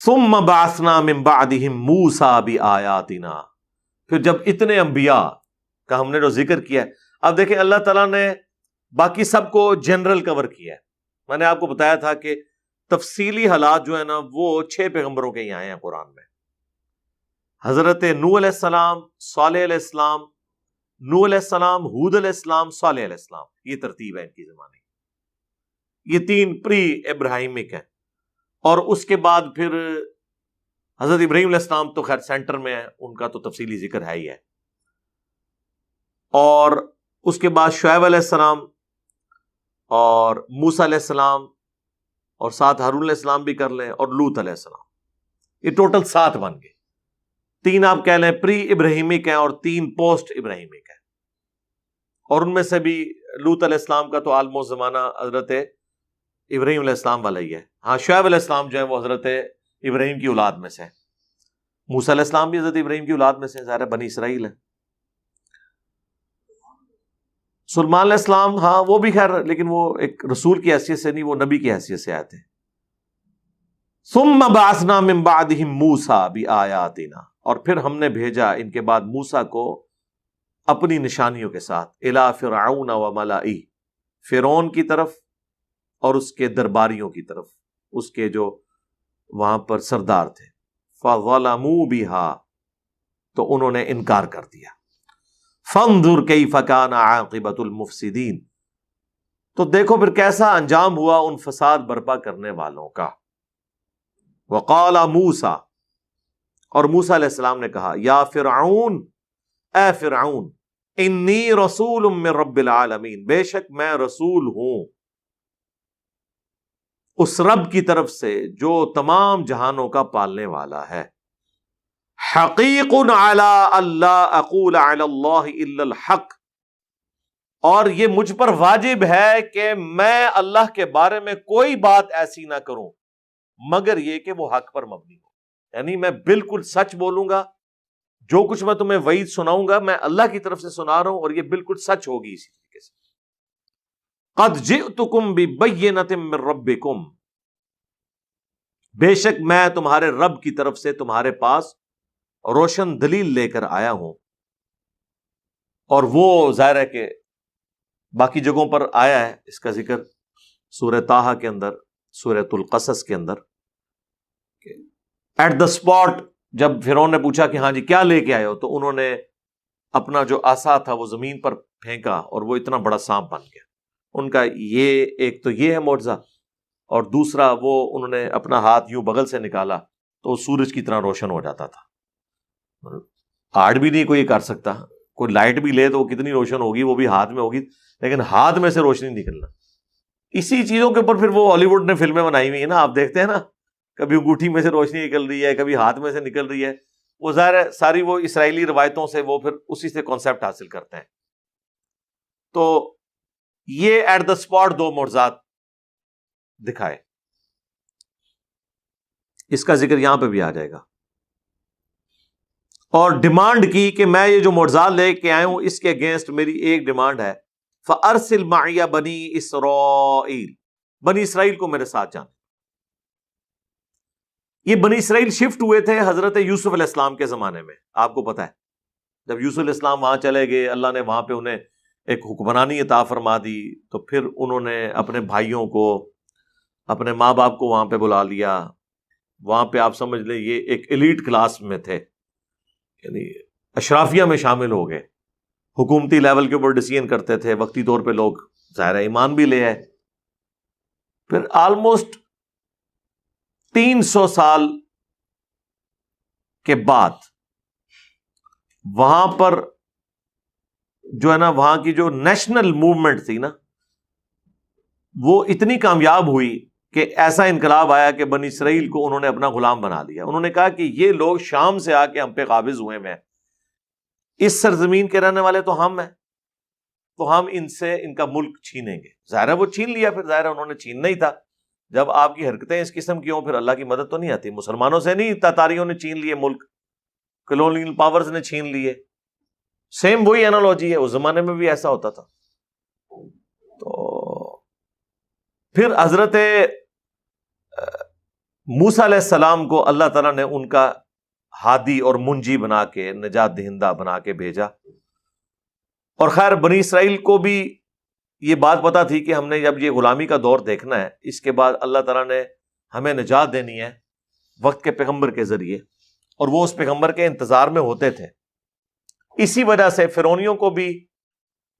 ثم بعثنا من بعدهم موسیٰ بآیاتنا، پھر جب اتنے انبیاء کا ہم نے جو ذکر کیا ہے، اب دیکھیں اللہ تعالیٰ نے باقی سب کو جنرل کور کیا ہے. میں نے آپ کو بتایا تھا کہ تفصیلی حالات جو ہے نا وہ 6 پیغمبروں کے ہی آئے ہیں قرآن میں. حضرت نوح علیہ السلام، صالح علیہ السلام، نوح علیہ السلام، ہود علیہ السلام، صالح علیہ السلام، یہ ترتیب ہے ان کی زمانے. یہ 3 پری ابراہیمک ہیں. اور اس کے بعد پھر حضرت ابراہیم علیہ السلام تو خیر سینٹر میں ہے، ان کا تو تفصیلی ذکر ہے ہی ہے. اور اس کے بعد شعیب علیہ السلام اور موسیٰ علیہ السلام اور ساتھ ہارون علیہ السلام بھی کر لیں اور لوط علیہ السلام. یہ ٹوٹل 7 بن گئے. 3 آپ کہہ لیں پری ابراہیمک ہیں اور 3 پوسٹ ابراہیمک ہیں. اور ان میں سے بھی لوط علیہ السلام کا تو آلموسٹ زمانہ حضرت ابراہیم علیہ السلام والا ہی ہے. ہاں شعیب علیہ السلام جو ہے وہ حضرت ابراہیم کی اولاد میں سے ہے. موسیٰ علیہ السلام بھی حضرت ابراہیم کی اولاد میں سے، ظاہر ہے بنی اسرائیل ہے. سلیمان علیہ السلام ہاں وہ بھی خیر، لیکن وہ ایک رسول کی حیثیت سے نہیں، وہ نبی کی حیثیت سے آئے تھے. ثم بعثنا من بعدهم موسیٰ بآیاتنا، اور پھر ہم نے بھیجا ان کے بعد موسیٰ کو اپنی نشانیوں کے ساتھ، الی فرعون وملئہ، فرعون کی طرف اور اس کے درباریوں کی طرف، اس کے جو وہاں پر سردار تھے. فظلموا بها، تو انہوں نے انکار کر دیا. فانظر کیف کان عاقبۃ المفسدین، تو دیکھو پھر کیسا انجام ہوا ان فساد برپا کرنے والوں کا. وقال موسیٰ، اور موسیٰ علیہ السلام نے کہا، یا فرعون، اے فرعون، انی رسول من رب العالمین، بے شک میں رسول ہوں اس رب کی طرف سے جو تمام جہانوں کا پالنے والا ہے. حقیق علی اللہ اقول علی اللہ الا الحق، اور یہ مجھ پر واجب ہے کہ میں اللہ کے بارے میں کوئی بات ایسی نہ کروں مگر یہ کہ وہ حق پر مبنی ہو. یعنی میں بالکل سچ بولوں گا، جو کچھ میں تمہیں وعید سناؤں گا میں اللہ کی طرف سے سنا رہا ہوں اور یہ بالکل سچ ہوگی. اسی طریقے سے قد جئتکم ببینۃ من ربکم، بے شک میں تمہارے رب کی طرف سے تمہارے پاس روشن دلیل لے کر آیا ہوں. اور وہ ظاہر ہے کہ باقی جگہوں پر آیا ہے اس کا ذکر، سورہ طٰہٰ کے اندر، سورۃ القصص کے اندر. ایٹ دا اسپاٹ جب فرعون نے پوچھا کہ ہاں جی کیا لے کے آئے ہو، تو انہوں نے اپنا جو عصا تھا وہ زمین پر پھینکا اور وہ اتنا بڑا سانپ بن گیا. ان کا یہ ایک تو یہ ہے معجزہ، اور دوسرا وہ انہوں نے اپنا ہاتھ یوں بغل سے نکالا تو سورج کی طرح روشن ہو جاتا تھا. آڑ بھی نہیں کوئی کر سکتا، کوئی لائٹ بھی لے تو وہ کتنی روشن ہوگی، وہ بھی ہاتھ میں ہوگی، لیکن ہاتھ میں سے روشنی نکلنا. اسی چیزوں کے اوپر پھر وہ ہالی ووڈ نے فلمیں بنائی ہوئی ہیں نا، آپ دیکھتے ہیں نا، کبھی انگوٹھی میں سے روشنی نکل رہی ہے، کبھی ہاتھ میں سے نکل رہی ہے. وہ ظاہر ہے ساری وہ اسرائیلی روایتوں سے وہ پھر اسی سے کانسیپٹ حاصل کرتے ہیں. تو یہ ایٹ دا اسپاٹ 2 معجزات دکھائے. اس کا ذکر یہاں پہ بھی آ جائے گا. اور ڈیمانڈ کی کہ میں یہ جو معجزات لے کے آیا ہوں اس کے اگینسٹ میری ایک ڈیمانڈ ہے، فَأَرْسِلْ مَعِيَ بَنِي إِسْرَائِيل، بنی اسرائیل کو میرے ساتھ جانا. یہ بنی اسرائیل شفٹ ہوئے تھے حضرت یوسف علیہ السلام کے زمانے میں. آپ کو پتا ہے جب یوسف علیہ السلام وہاں چلے گئے، اللہ نے وہاں پہ انہیں ایک حکمرانی عطا فرما دی، تو پھر انہوں نے اپنے بھائیوں کو، اپنے ماں باپ کو وہاں پہ بلا لیا. وہاں پہ آپ سمجھ لیں یہ ایک ایلیٹ کلاس میں تھے، یعنی اشرافیہ میں شامل ہو گئے، حکومتی لیول کے اوپر ڈیسیژن کرتے تھے. وقتی طور پہ لوگ ظاہر ایمان بھی لے آئے. پھر آلموسٹ 300 سال کے بعد وہاں پر جو ہے نا، وہاں کی جو نیشنل موومنٹ تھی نا، وہ اتنی کامیاب ہوئی کہ ایسا انقلاب آیا کہ بنی اسرائیل کو انہوں نے اپنا غلام بنا لیا. انہوں نے کہا کہ یہ لوگ شام سے آ کے ہم پہ قابض ہوئے ہیں، اس سرزمین کے رہنے والے تو ہم ہیں، تو ہم ان سے ان کا ملک چھینیں گے. ظاہر ہے وہ چھین لیا. پھر ظاہر ہے انہوں نے چھیننا ہی تھا. جب آپ کی حرکتیں اس قسم کی ہوں پھر اللہ کی مدد تو نہیں آتی. مسلمانوں سے نہیں، تاتاریوں نے چھین لیے ملک، کلونیل پاورز نے چھین لیے. سیم وہی انالوجی ہے، اس زمانے میں بھی ایسا ہوتا تھا. تو پھر حضرت موسیٰ علیہ السلام کو اللہ تعالیٰ نے ان کا ہادی اور منجی بنا کے، نجات دہندہ بنا کے بھیجا. اور خیر بنی اسرائیل کو بھی یہ بات پتا تھی کہ ہم نے جب یہ غلامی کا دور دیکھنا ہے، اس کے بعد اللہ تعالیٰ نے ہمیں نجات دینی ہے وقت کے پیغمبر کے ذریعے، اور وہ اس پیغمبر کے انتظار میں ہوتے تھے. اسی وجہ سے فرعونیوں کو بھی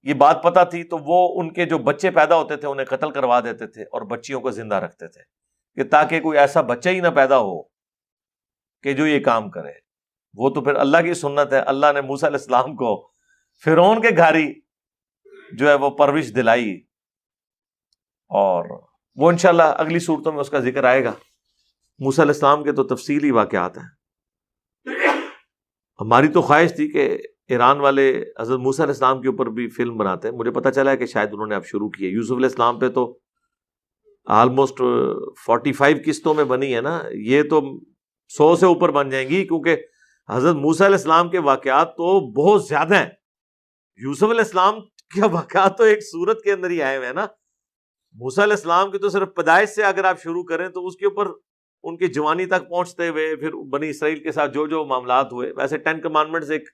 یہ بات پتا تھی، تو وہ ان کے جو بچے پیدا ہوتے تھے انہیں قتل کروا دیتے تھے اور بچیوں کو زندہ رکھتے تھے، کہ تاکہ کوئی ایسا بچہ ہی نہ پیدا ہو کہ جو یہ کام کرے. وہ تو پھر اللہ کی سنت ہے. اللہ نے موسیٰ علیہ السلام کو فرعون کے گھاری جو ہے وہ پرورش دلائی، اور وہ انشاءاللہ اگلی صورتوں میں اس کا ذکر آئے گا. موسیٰ علیہ السلام کے تو تفصیلی واقعات ہیں. ہماری تو خواہش تھی کہ ایران والے حضرت موسیٰ علیہ السلام کے اوپر بھی فلم بناتے ہیں. مجھے پتا چلا ہے کہ شاید انہوں نے اب شروع کی ہے. یوسف علیہ السلام پہ تو آلموسٹ 45 قسطوں میں بنی ہے نا، یہ تو 100 سے اوپر بن جائیں گی، کیونکہ حضرت موسیٰ علیہ السلام کے واقعات تو بہت زیادہ ہیں. یوسف علیہ السلام کے واقعات تو ایک سورت کے اندر ہی آئے ہوئے ہیں نا. موسیٰ علیہ السلام کی تو صرف پیدائش سے اگر آپ شروع کریں تو اس کے اوپر ان کی جوانی تک پہنچتے ہوئے پھر بنی اسرائیل کے ساتھ جو جو معاملات ہوئے. ویسے 10 کمانڈمنٹس ایک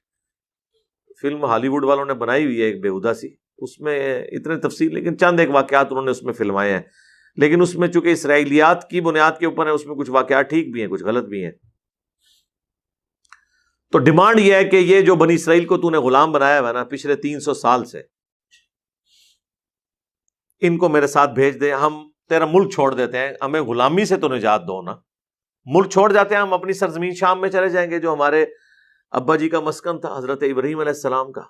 فلم ہالی ووڈ والوں نے بنائی ہوئی ہے ایک بےہودہ سی، اس میں اتنے تفصیل، لیکن چند ایک واقعات انہوں نے اس میں فلمائے ہیں. لیکن اس میں چونکہ اسرائیلیات کی بنیاد کے اوپر ہے، اس میں کچھ واقعات ٹھیک بھی ہیں کچھ غلط بھی ہیں. تو ڈیمانڈ یہ ہے کہ یہ جو بنی اسرائیل کو تو نے غلام بنایا ہوا ہے نا پچھلے 300 سال سے، ان کو میرے ساتھ بھیج دے، ہم تیرا ملک چھوڑ دیتے ہیں، ہمیں غلامی سے تو نجات دو نا. ملک چھوڑ جاتے ہیں، ہم اپنی سرزمین شام میں چلے جائیں گے جو ہمارے ابا جی کا مسکن تھا حضرت ابراہیم علیہ السلام کا.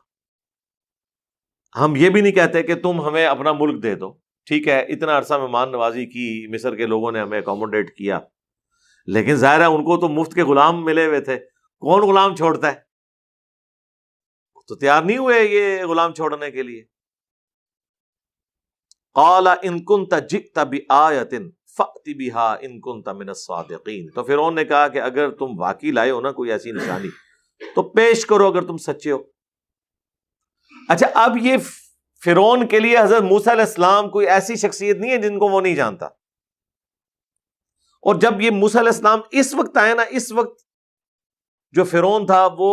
ہم یہ بھی نہیں کہتے کہ تم ہمیں اپنا ملک دے دو. ٹھیک ہے، اتنا عرصہ مہمان نوازی کی، مصر کے لوگوں نے ہمیں اکوموڈیٹ کیا، لیکن ظاہر ہے ان کو تو مفت کے غلام ملے ہوئے تھے. کون غلام چھوڑتا ہے؟ تو تیار نہیں ہوئے یہ غلام چھوڑنے کے لیے. قال ان كنت جئت بآیۃ فأت بها ان كنت من الصادقین. تو فرعون نے کہا کہ اگر تم واقعی لائے ہو نا کوئی ایسی نشانی تو پیش کرو اگر تم سچے ہو. اچھا، اب یہ فرعون کے لیے حضرت موسیٰ علیہ السلام کوئی ایسی شخصیت نہیں ہے جن کو وہ نہیں جانتا. اور جب یہ موسیٰ علیہ السلام اس وقت آئے نا، اس وقت جو فرعون تھا وہ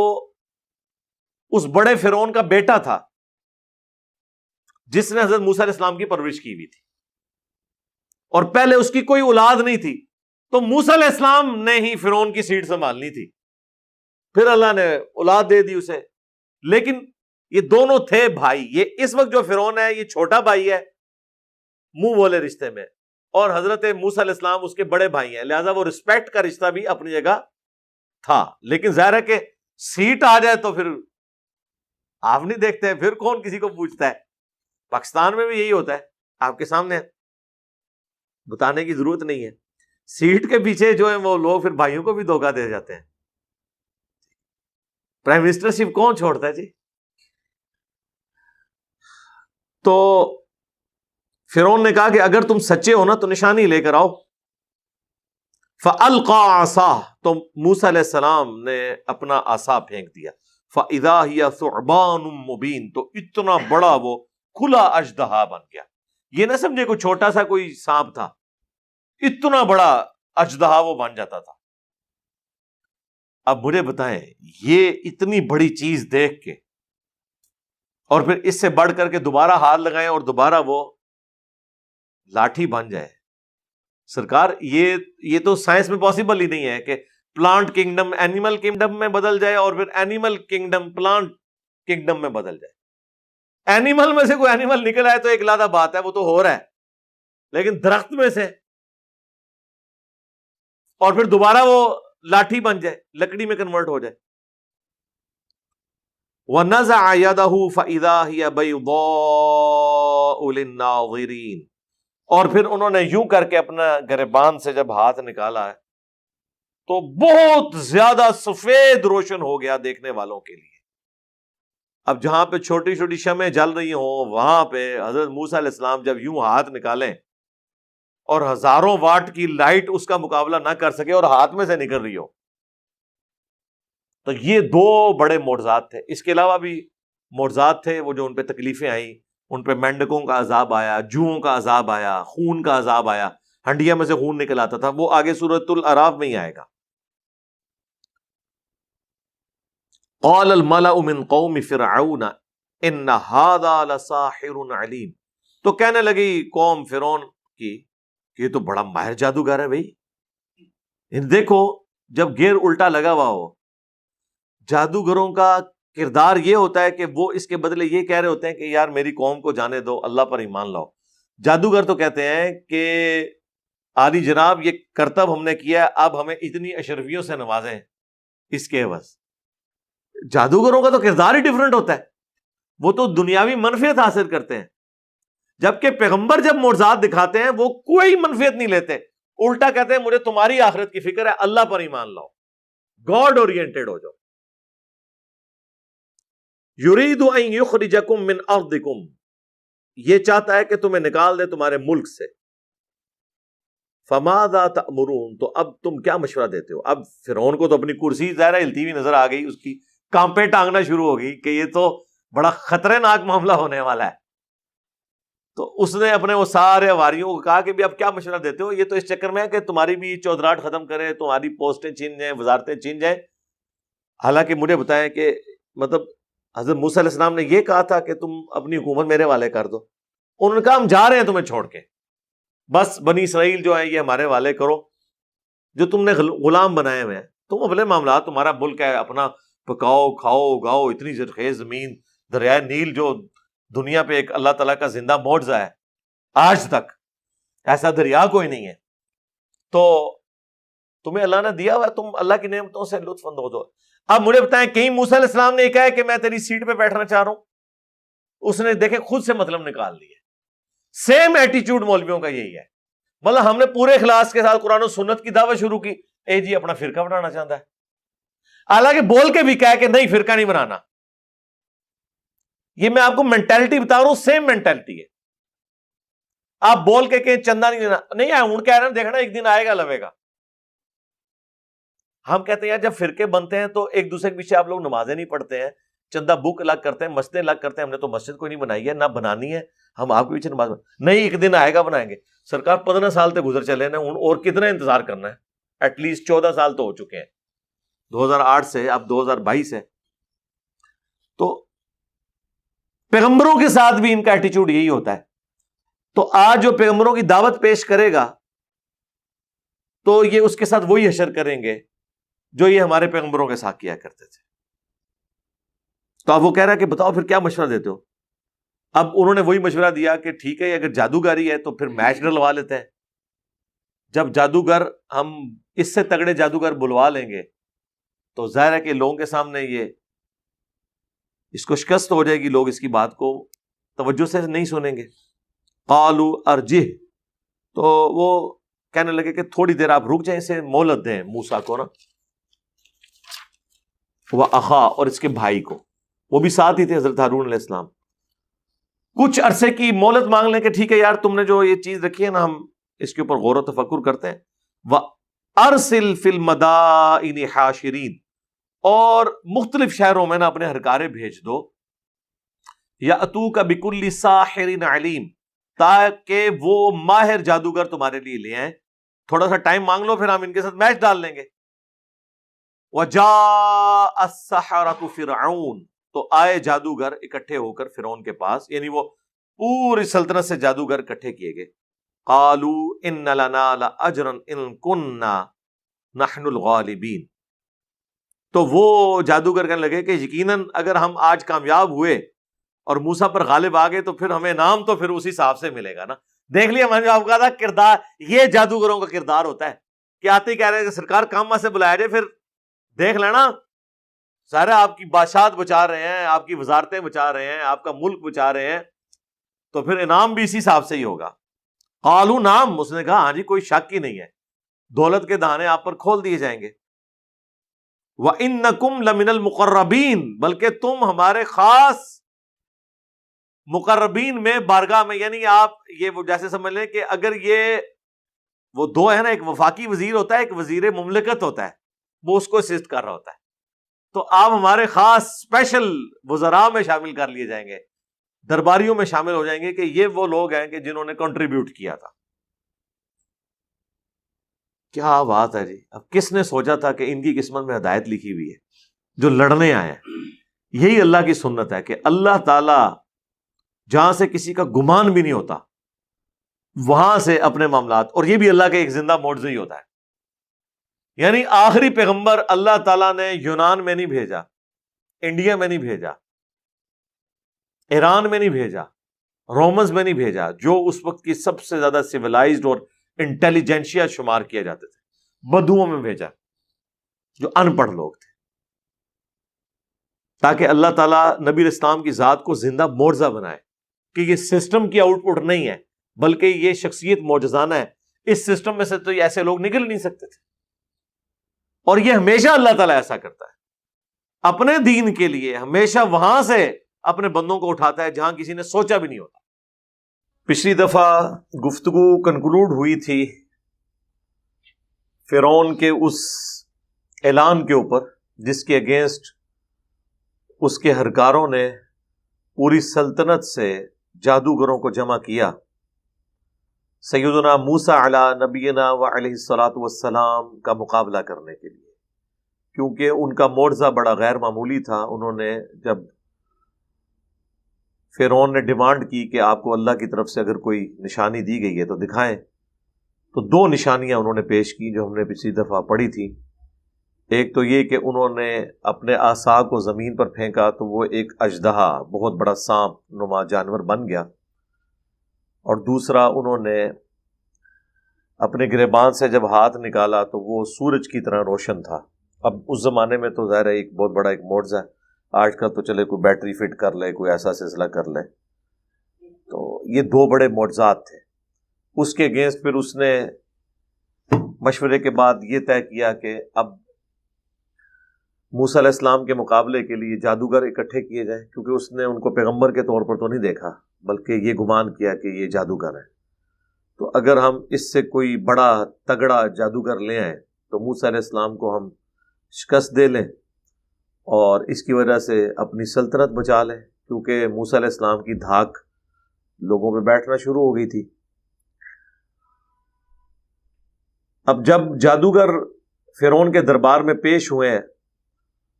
اس بڑے فرعون کا بیٹا تھا جس نے حضرت موسیٰ علیہ السلام کی پرورش کی ہوئی تھی، اور پہلے اس کی کوئی اولاد نہیں تھی. تو موسیٰ علیہ السلام نے ہی فرعون کی سیٹ سنبھالنی تھی، پھر اللہ نے اولاد دے دی اسے. لیکن یہ دونوں تھے بھائی. یہ اس وقت جو فرعون ہے یہ چھوٹا بھائی ہے منہ بولے رشتے میں، اور حضرت موسیٰ علیہ السلام اس کے بڑے بھائی ہیں، لہذا وہ رسپیکٹ کا رشتہ بھی اپنی جگہ تھا. لیکن ظاہر ہے کہ سیٹ آ جائے تو پھر آپ نہیں دیکھتے، پھر کون کسی کو پوچھتا ہے. پاکستان میں بھی یہی ہوتا ہے، آپ کے سامنے بتانے کی ضرورت نہیں ہے. سیٹ کے پیچھے جو ہے وہ لوگ پھر بھائیوں کو بھی دھوکہ دے جاتے ہیں. پرائم منسٹرشپ کون چھوڑتا ہے جی؟ تو فرعون نے کہا کہ اگر تم سچے ہو نا تو نشانی لے کر آؤ. فَأَلْقَى عَصَاهُ. تو موسیٰ علیہ السلام نے اپنا عصا پھینک دیا. فَإِذَا هِيَ ثُعْبَانٌ مُبِينٌ. تو اتنا بڑا وہ کھلا اژدہا بن گیا. یہ نہ سمجھے کوئی چھوٹا سا کوئی سانپ تھا، اتنا بڑا اژدہا وہ بن جاتا تھا. اب مجھے بتائیں، یہ اتنی بڑی چیز دیکھ کے اور پھر اس سے بڑھ کر کے دوبارہ ہاتھ لگائیں اور دوبارہ وہ لاٹھی بن جائے. سرکار یہ تو سائنس میں پاسبل ہی نہیں ہے کہ پلانٹ کنگڈم اینیمل کنگڈم میں بدل جائے اور پھر اینیمل کنگڈم پلانٹ کنگڈم میں بدل جائے. اینیمل میں سے کوئی اینیمل نکل آئے تو ایک علیحدہ بات ہے، وہ تو ہو رہا ہے، لیکن درخت میں سے اور پھر دوبارہ وہ لاٹھی بن جائے، لکڑی میں کنورٹ ہو جائے. وَنَزَعَ يَدَهُ فَإِذَا هِيَ بَيْضَاءُ لِلنَّاظِرِينَ. اور پھر انہوں نے یوں کر کے اپنا گریبان سے جب ہاتھ نکالا ہے تو بہت زیادہ سفید روشن ہو گیا دیکھنے والوں کے لیے. اب جہاں پہ چھوٹی چھوٹی شمعیں جل رہی ہوں وہاں پہ حضرت موسیٰ علیہ السلام جب یوں ہاتھ نکالیں اور ہزاروں واٹ کی لائٹ اس کا مقابلہ نہ کر سکے اور ہاتھ میں سے نکل رہی ہو، تو یہ دو بڑے معجزات تھے. اس کے علاوہ بھی معجزات تھے وہ جو ان پہ تکلیفیں آئیں، ان پہ مینڈکوں کا عذاب آیا، جوؤں کا عذاب آیا، خون کا عذاب آیا. ہنڈیا میں سے خون نکل آتا تھا، وہ آگے سورۃ الاعراف میں ہی آئے گا. قال الملأ من قوم فرعون ان هذا لساحر علیم. تو کہنے لگی قوم فرعون کی کہ یہ تو بڑا ماہر جادوگر ہے بھائی. دیکھو جب گیر الٹا لگا ہوا ہو، جادوگروں کا کردار یہ ہوتا ہے کہ وہ اس کے بدلے یہ کہہ رہے ہوتے ہیں کہ یار میری قوم کو جانے دو، اللہ پر ایمان لاؤ. جادوگر تو کہتے ہیں کہ عالی جناب یہ کرتب ہم نے کیا ہے، اب ہمیں اتنی اشرفیوں سے نوازیں اس کے عوض. جادوگروں کا تو کردار ہی ڈیفرنٹ ہوتا ہے، وہ تو دنیاوی منفعت حاصل کرتے ہیں، جبکہ پیغمبر جب معجزات دکھاتے ہیں وہ کوئی منفعت نہیں لیتے، الٹا کہتے ہیں مجھے تمہاری آخرت کی فکر ہے، اللہ پر ایمان لاؤ، گاڈ اورینٹڈ ہو جاؤ. یرید ان یخرجکم من ارضکم، یہ چاہتا ہے کہ تمہیں نکال دے تمہارے ملک سے. فماذا تأمرون، تو اب تم کیا مشورہ دیتے ہو؟ اب فرعون کو تو اپنی کرسی ظاہرہ ہلتی ہوئی نظر آ گئی، اس کی کانپیں ٹانگنا شروع ہو گئی کہ یہ تو بڑا خطرناک معاملہ ہونے والا ہے. تو اس نے اپنے وہ سارے واریوں کو کہا کہ بھی اب کیا مشورہ دیتے ہو؟ یہ تو اس چکر میں ہے کہ تمہاری بھی چودراہٹ ختم کرے، تمہاری پوسٹیں چھین جائیں، وزارتیں چھین جائیں. حالانکہ مجھے بتائیں کہ مطلب حضرت موسیٰ علیہ السلام نے یہ کہا تھا کہ تم اپنی حکومت میرے والے کر دو. انہوں نے کہا ہم جا رہے ہیں تمہیں چھوڑ کے، بس بنی اسرائیل جو ہیں یہ ہمارے والے کرو، جو تم نے غلام بنائے ہوئے ہیں، تم اپنے معاملات، تمہارا ملک ہے، اپنا پکاؤ کھاؤ اگاؤ. اتنی زرخیز زمین، دریائے نیل جو دنیا پہ ایک اللہ تعالیٰ کا زندہ معجزہ ہے، آج تک ایسا دریا کوئی نہیں ہے. تو تمہیں اللہ نے دیا ہوا ہے، تم اللہ کی نعمتوں سے لطف اندوز ہو. اب مجھے بتائیں کہیں موسیٰ علیہ السلام نے یہ کہا ہے کہ میں تیری سیٹ پہ بیٹھنا چاہ رہا ہوں؟ اس نے دیکھے خود سے مطلب نکال لیا. سیم ایٹیچیوڈ مولویوں کا یہی ہے. مطلب ہم نے پورے اخلاص کے ساتھ قرآن و سنت کی دعوت شروع کی، اے جی اپنا فرقہ بنانا چاہتا ہے، حالانکہ بول کے بھی کہا کہ نہیں فرقہ نہیں بنانا. یہ میں آپ کو مینٹالٹی بتا رہا ہوں، سیم مینٹالٹی ہے. آپ بول کے کہ چندہ نہیں دینا، نہیں آئے ہوں کہہ رہے ہیں دیکھنا ایک دن آئے گا لوے گا. ہم کہتے ہیں جب فرقے بنتے ہیں تو ایک دوسرے کے پیچھے آپ لوگ نمازیں نہیں پڑھتے ہیں، چندہ بک الگ کرتے ہیں، مسجدیں الگ کرتے ہیں. ہم نے تو مسجد کوئی نہیں بنائی ہے، نہ بنانی ہے، ہم آپ کے پیچھے نماز نہیں، ایک دن آئے گا بنائیں گے. سرکار 15 سال تک گزر چلے نا، اور کتنا انتظار کرنا ہے؟ ایٹ لیسٹ 14 سال تو ہو چکے ہیں، 2008 سے اب 2022 ہے. تو پیغمبروں کے ساتھ بھی ان کا ایٹیچیوڈ یہی ہوتا ہے. تو آج جو پیغمبروں کی دعوت پیش کرے گا تو یہ اس کے ساتھ وہی حشر کریں گے جو یہ ہمارے پیغمبروں کے ساتھ کیا کرتے تھے. تو اب وہ کہہ رہا ہے کہ بتاؤ پھر کیا مشورہ دیتے ہو؟ اب انہوں نے وہی مشورہ دیا کہ ٹھیک ہے اگر جادوگری ہے تو پھر میچ ڈلوا لیتے ہیں. جب جادوگر، ہم اس سے تگڑے جادوگر بلوا لیں گے تو ظاہر ہے کہ لوگوں کے سامنے یہ اس کو شکست ہو جائے گی، لوگ اس کی بات کو توجہ سے نہیں سنیں گے. قالوا ارجہ، تو وہ کہنے لگے کہ تھوڑی دیر آپ رک جائیں، اسے مہلت دیں موسیٰ کو نا، وہ اخا، اور اس کے بھائی کو، وہ بھی ساتھ ہی تھے حضرت ہارون علیہ السلام. کچھ عرصے کی مہلت مانگ لیں کہ ٹھیک ہے یار تم نے جو یہ چیز رکھی ہے نا، ہم اس کے اوپر غور و تفکر کرتے ہیں. وَأَرْسِلْ فِي الْمَدَائِنِ حَاشِرِينَ، اور مختلف شہروں میں نا اپنے ہرکارے بھیج دو. يَأْتُوكَ بِكُلِّ سَاحِرٍ عَلِيمٍ، تاکہ وہ ماہر جادوگر تمہارے لیے لے آئیں. تھوڑا سا ٹائم مانگ لو، پھر ہم ان کے ساتھ میچ ڈال لیں گے. وَجَاءَ السَّحَرَةُ فِرْعَوْنَ، تو آئے جادوگر اکٹھے ہو کر فرعون کے پاس، یعنی وہ پوری سلطنت سے جادوگر اکٹھے کیے گئے. قَالُوا إِنَّ لَنَا لَأَجْرًا إِن كُنَّا نَحْنُ الْغَالِبِينَ. تو وہ جادوگر کہنے لگے کہ یقیناً اگر ہم آج کامیاب ہوئے اور موسیٰ پر غالب آ گئے تو پھر ہمیں انعام تو پھر اسی حساب سے ملے گا نا. دیکھ لیا میں نے آپ کہا تھا کردار، یہ جادوگروں کا کردار ہوتا ہے کہ آتے ہی کہہ رہے ہیں کہ سرکار کام سے بلایا جائے، پھر دیکھ لینا سارا آپ کی بادشاہت بچا رہے ہیں، آپ کی وزارتیں بچا رہے ہیں، آپ کا ملک بچا رہے ہیں، تو پھر انعام بھی اسی حساب سے ہی ہوگا. قالوا نعم، اس نے کہا ہاں جی کوئی شک ہی نہیں ہے، دولت کے دانے آپ پر کھول دیے جائیں گے. وَإِنَّكُمْ لَمِنَ الْمُقَرَّبِينَ، بلکہ تم ہمارے خاص مقربین میں، بارگاہ میں، یعنی آپ یہ وہ جیسے سمجھ لیں کہ اگر یہ وہ دو ہے نا، ایک وفاقی وزیر ہوتا ہے، ایک وزیر مملکت ہوتا ہے، وہ اس کو اسسٹ کر رہا ہوتا ہے، تو آپ ہمارے خاص اسپیشل وزراء میں شامل کر لیے جائیں گے، درباریوں میں شامل ہو جائیں گے کہ یہ وہ لوگ ہیں کہ جنہوں نے کنٹریبیوٹ کیا تھا. کیا بات ہے جی. اب کس نے سوچا تھا کہ ان کی قسمت میں ہدایت لکھی ہوئی ہے جو لڑنے آئے ہیں. یہی اللہ کی سنت ہے کہ اللہ تعالی جہاں سے کسی کا گمان بھی نہیں ہوتا وہاں سے اپنے معاملات، اور یہ بھی اللہ کے ایک زندہ معجزہ ہی ہوتا ہے. یعنی آخری پیغمبر اللہ تعالیٰ نے یونان میں نہیں بھیجا، انڈیا میں نہیں بھیجا، ایران میں نہیں بھیجا، رومنز میں نہیں بھیجا جو اس وقت کی سب سے زیادہ سیولائزڈ اور انٹیلیجنشیا شمار کیا جاتے تھے. بدوؤں میں بھیجا جو ان پڑھ لوگ تھے، تاکہ اللہ تعالیٰ نبی اسلام کی ذات کو زندہ معجزہ بنائے کہ یہ سسٹم کی آؤٹ پٹ نہیں ہے بلکہ یہ شخصیت معجزانہ ہے. اس سسٹم میں سے تو ایسے لوگ نکل نہیں سکتے تھے، اور یہ ہمیشہ اللہ تعالیٰ ایسا کرتا ہے. اپنے دین کے لیے ہمیشہ وہاں سے اپنے بندوں کو اٹھاتا ہے جہاں کسی نے سوچا بھی نہیں ہوتا. پچھلی دفعہ گفتگو کنکلوڈ ہوئی تھی فرعون کے اس اعلان کے اوپر جس کے اگینسٹ اس کے ہرکاروں نے پوری سلطنت سے جادوگروں کو جمع کیا سیدنا موسیٰ علی نبینا و علیہ الصلاۃ والسلام کا مقابلہ کرنے کے لیے، کیونکہ ان کا معجزہ بڑا غیر معمولی تھا. انہوں نے جب فرعون نے ڈیمانڈ کی کہ آپ کو اللہ کی طرف سے اگر کوئی نشانی دی گئی ہے تو دکھائیں، تو 2 نشانیاں انہوں نے پیش کی جو ہم نے پچھلی دفعہ پڑھی تھی. ایک تو یہ کہ انہوں نے اپنے عصا کو زمین پر پھینکا تو وہ ایک اژدہا، بہت بڑا سانپ نما جانور بن گیا، اور دوسرا انہوں نے اپنے گریبان سے جب ہاتھ نکالا تو وہ سورج کی طرح روشن تھا. اب اس زمانے میں تو ظاہر ہے ایک بہت بڑا ایک معجزہ ہے. آج کل تو چلے کوئی بیٹری فٹ کر لے، کوئی ایسا سلسلہ کر لے. تو یہ 2 بڑے معجزات تھے. اس کے اگینسٹ پھر اس نے مشورے کے بعد یہ طے کیا کہ اب موسیٰ علیہ السلام کے مقابلے کے لیے جادوگر اکٹھے کیے جائیں، کیونکہ اس نے ان کو پیغمبر کے طور پر تو نہیں دیکھا بلکہ یہ گمان کیا کہ یہ جادوگر ہے. تو اگر ہم اس سے کوئی بڑا تگڑا جادوگر لے آئیں تو موسیٰ علیہ السلام کو ہم شکست دے لیں اور اس کی وجہ سے اپنی سلطنت بچا لیں، کیونکہ موسیٰ علیہ السلام کی دھاک لوگوں پہ بیٹھنا شروع ہو گئی تھی. اب جب جادوگر فرعون کے دربار میں پیش ہوئے ہیں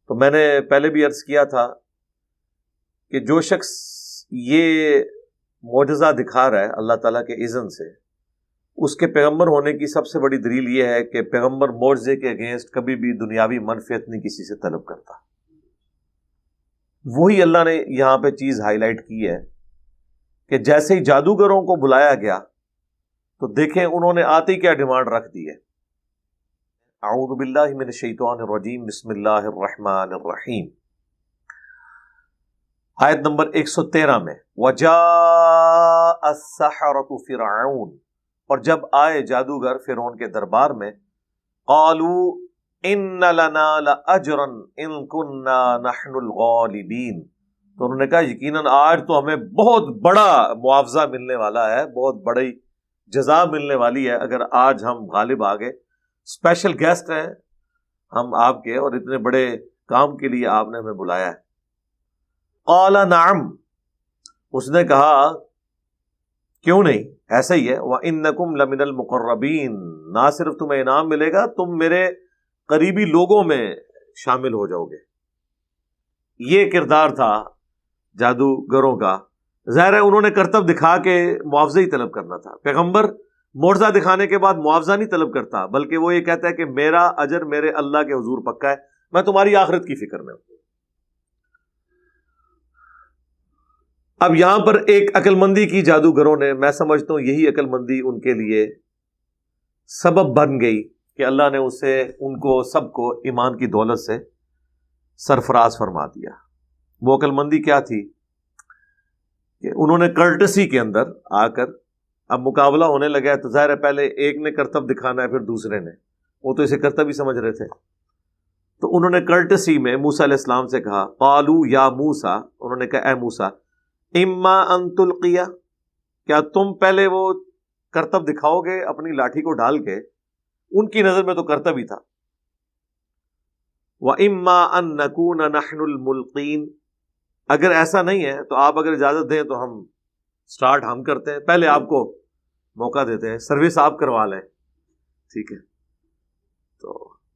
تو میں نے پہلے بھی عرض کیا تھا کہ جو شخص یہ معجزہ دکھا رہا ہے اللہ تعالیٰ کے اذن سے، اس کے پیغمبر ہونے کی سب سے بڑی دلیل یہ ہے کہ پیغمبر معجزے کے اگینسٹ کبھی بھی دنیاوی منفعت نہیں کسی سے طلب کرتا. وہی اللہ نے یہاں پہ چیز ہائی لائٹ کی ہے کہ جیسے ہی جادوگروں کو بلایا گیا تو دیکھیں انہوں نے آتے ہی کیا ڈیمانڈ رکھ دی ہے. اعوذ باللہ من الشیطان الرجیم، بسم اللہ الرحمن الرحیم. آیت نمبر 113 میں وَجَاءَ السَّحَرَةُ فِرْعَوْنَ، اور جب آئے جادوگر فرعون کے دربار میں، قالوا ان لنا لأجرا ان كنا نحن الغالبین، تو انہوں نے کہا یقیناً آج تو ہمیں بہت بڑا معاوضہ ملنے والا ہے، بہت بڑی جزا ملنے والی ہے اگر آج ہم غالب آ گئے. اسپیشل گیسٹ ہیں ہم آپ کے، اور اتنے بڑے کام کے لیے آپ نے ہمیں بلایا ہے. قال نعم، اس نے کہا کیوں نہیں، ایسا ہی ہے. وَإِنَّكُمْ لَمِنَ الْمُقَرَّبِينَ، نہ صرف تمہیں انعام ملے گا، تم میرے قریبی لوگوں میں شامل ہو جاؤ گے. یہ کردار تھا جادوگروں کا. ظاہر ہے انہوں نے کرتب دکھا کے معاوضہ ہی طلب کرنا تھا. پیغمبر معجزہ دکھانے کے بعد معاوضہ نہیں طلب کرتا، بلکہ وہ یہ کہتا ہے کہ میرا اجر میرے اللہ کے حضور پکا ہے، میں تمہاری آخرت کی فکر میں ہوں. اب یہاں پر ایک عقل مندی کی جادوگروں نے، میں سمجھتا ہوں یہی عقل مندی ان کے لیے سبب بن گئی کہ اللہ نے ان کو سب کو ایمان کی دولت سے سرفراز فرما دیا. وہ عقل مندی کیا تھی کہ انہوں نے کرٹسی کے اندر آ کر، اب مقابلہ ہونے لگا ہے تو ظاہر ہے پہلے ایک نے کرتب دکھانا ہے پھر دوسرے نے، وہ تو اسے کرتب ہی سمجھ رہے تھے. تو انہوں نے کرٹسی میں موسیٰ علیہ السلام سے کہا، قالوا یا موسیٰ، انہوں نے کہا اے موسیٰ، اما ان تلقیا، کیا تم پہلے وہ کرتب دکھاؤ گے اپنی لاٹھی کو ڈال کے؟ ان کی نظر میں تو کرتب ہی تھا. وَإِمَّا أَن نَّكُونَ نَحْنُ الْمُلْقِينَ، اگر ایسا نہیں ہے تو آپ اگر اجازت دیں تو ہم سٹارٹ ہم کرتے ہیں، پہلے آپ کو موقع دیتے ہیں، سروس آپ کروا لیں. ٹھیک ہے.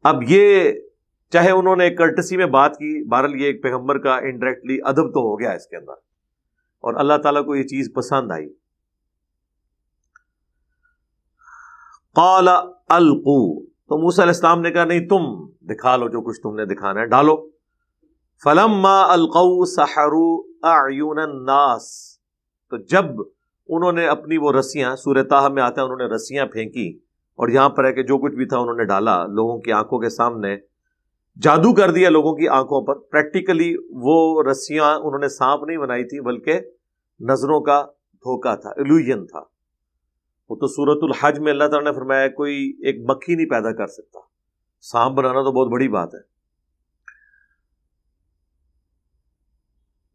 اب یہ چاہے انہوں نے کرٹسی میں بات کی، بہرحال یہ ایک پیغمبر کا انڈائریکٹلی ادب تو ہو گیا اس کے اندر، اور اللہ تعالیٰ کو یہ چیز پسند آئی. قال القوا، تو موسیٰ علیہ السلام نے کہا نہیں، تم دکھا لو جو کچھ تم نے دکھانا ہے، ڈالو. فلما القوا سحروا اعین الناس، تو جب انہوں نے اپنی وہ رسیاں، سورہ طٰہٰ میں آتا ہے انہوں نے رسیاں پھینکی، اور یہاں پر ہے کہ جو کچھ بھی تھا انہوں نے ڈالا لوگوں کی آنکھوں کے سامنے، جادو کر دیا لوگوں کی آنکھوں پر. پریکٹیکلی وہ رسیاں انہوں نے سانپ نہیں بنائی تھی بلکہ نظروں کا دھوکہ تھا، ایلوژن تھا. وہ تو سورۃ الحج میں اللہ تعالیٰ نے فرمایا کوئی ایک مکھی نہیں پیدا کر سکتا، سانپ بنانا تو بہت بڑی بات ہے.